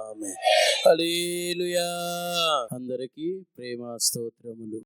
ఆమేన్. హల్లెలూయా. అందరికీ ప్రేమ స్తోత్రములు.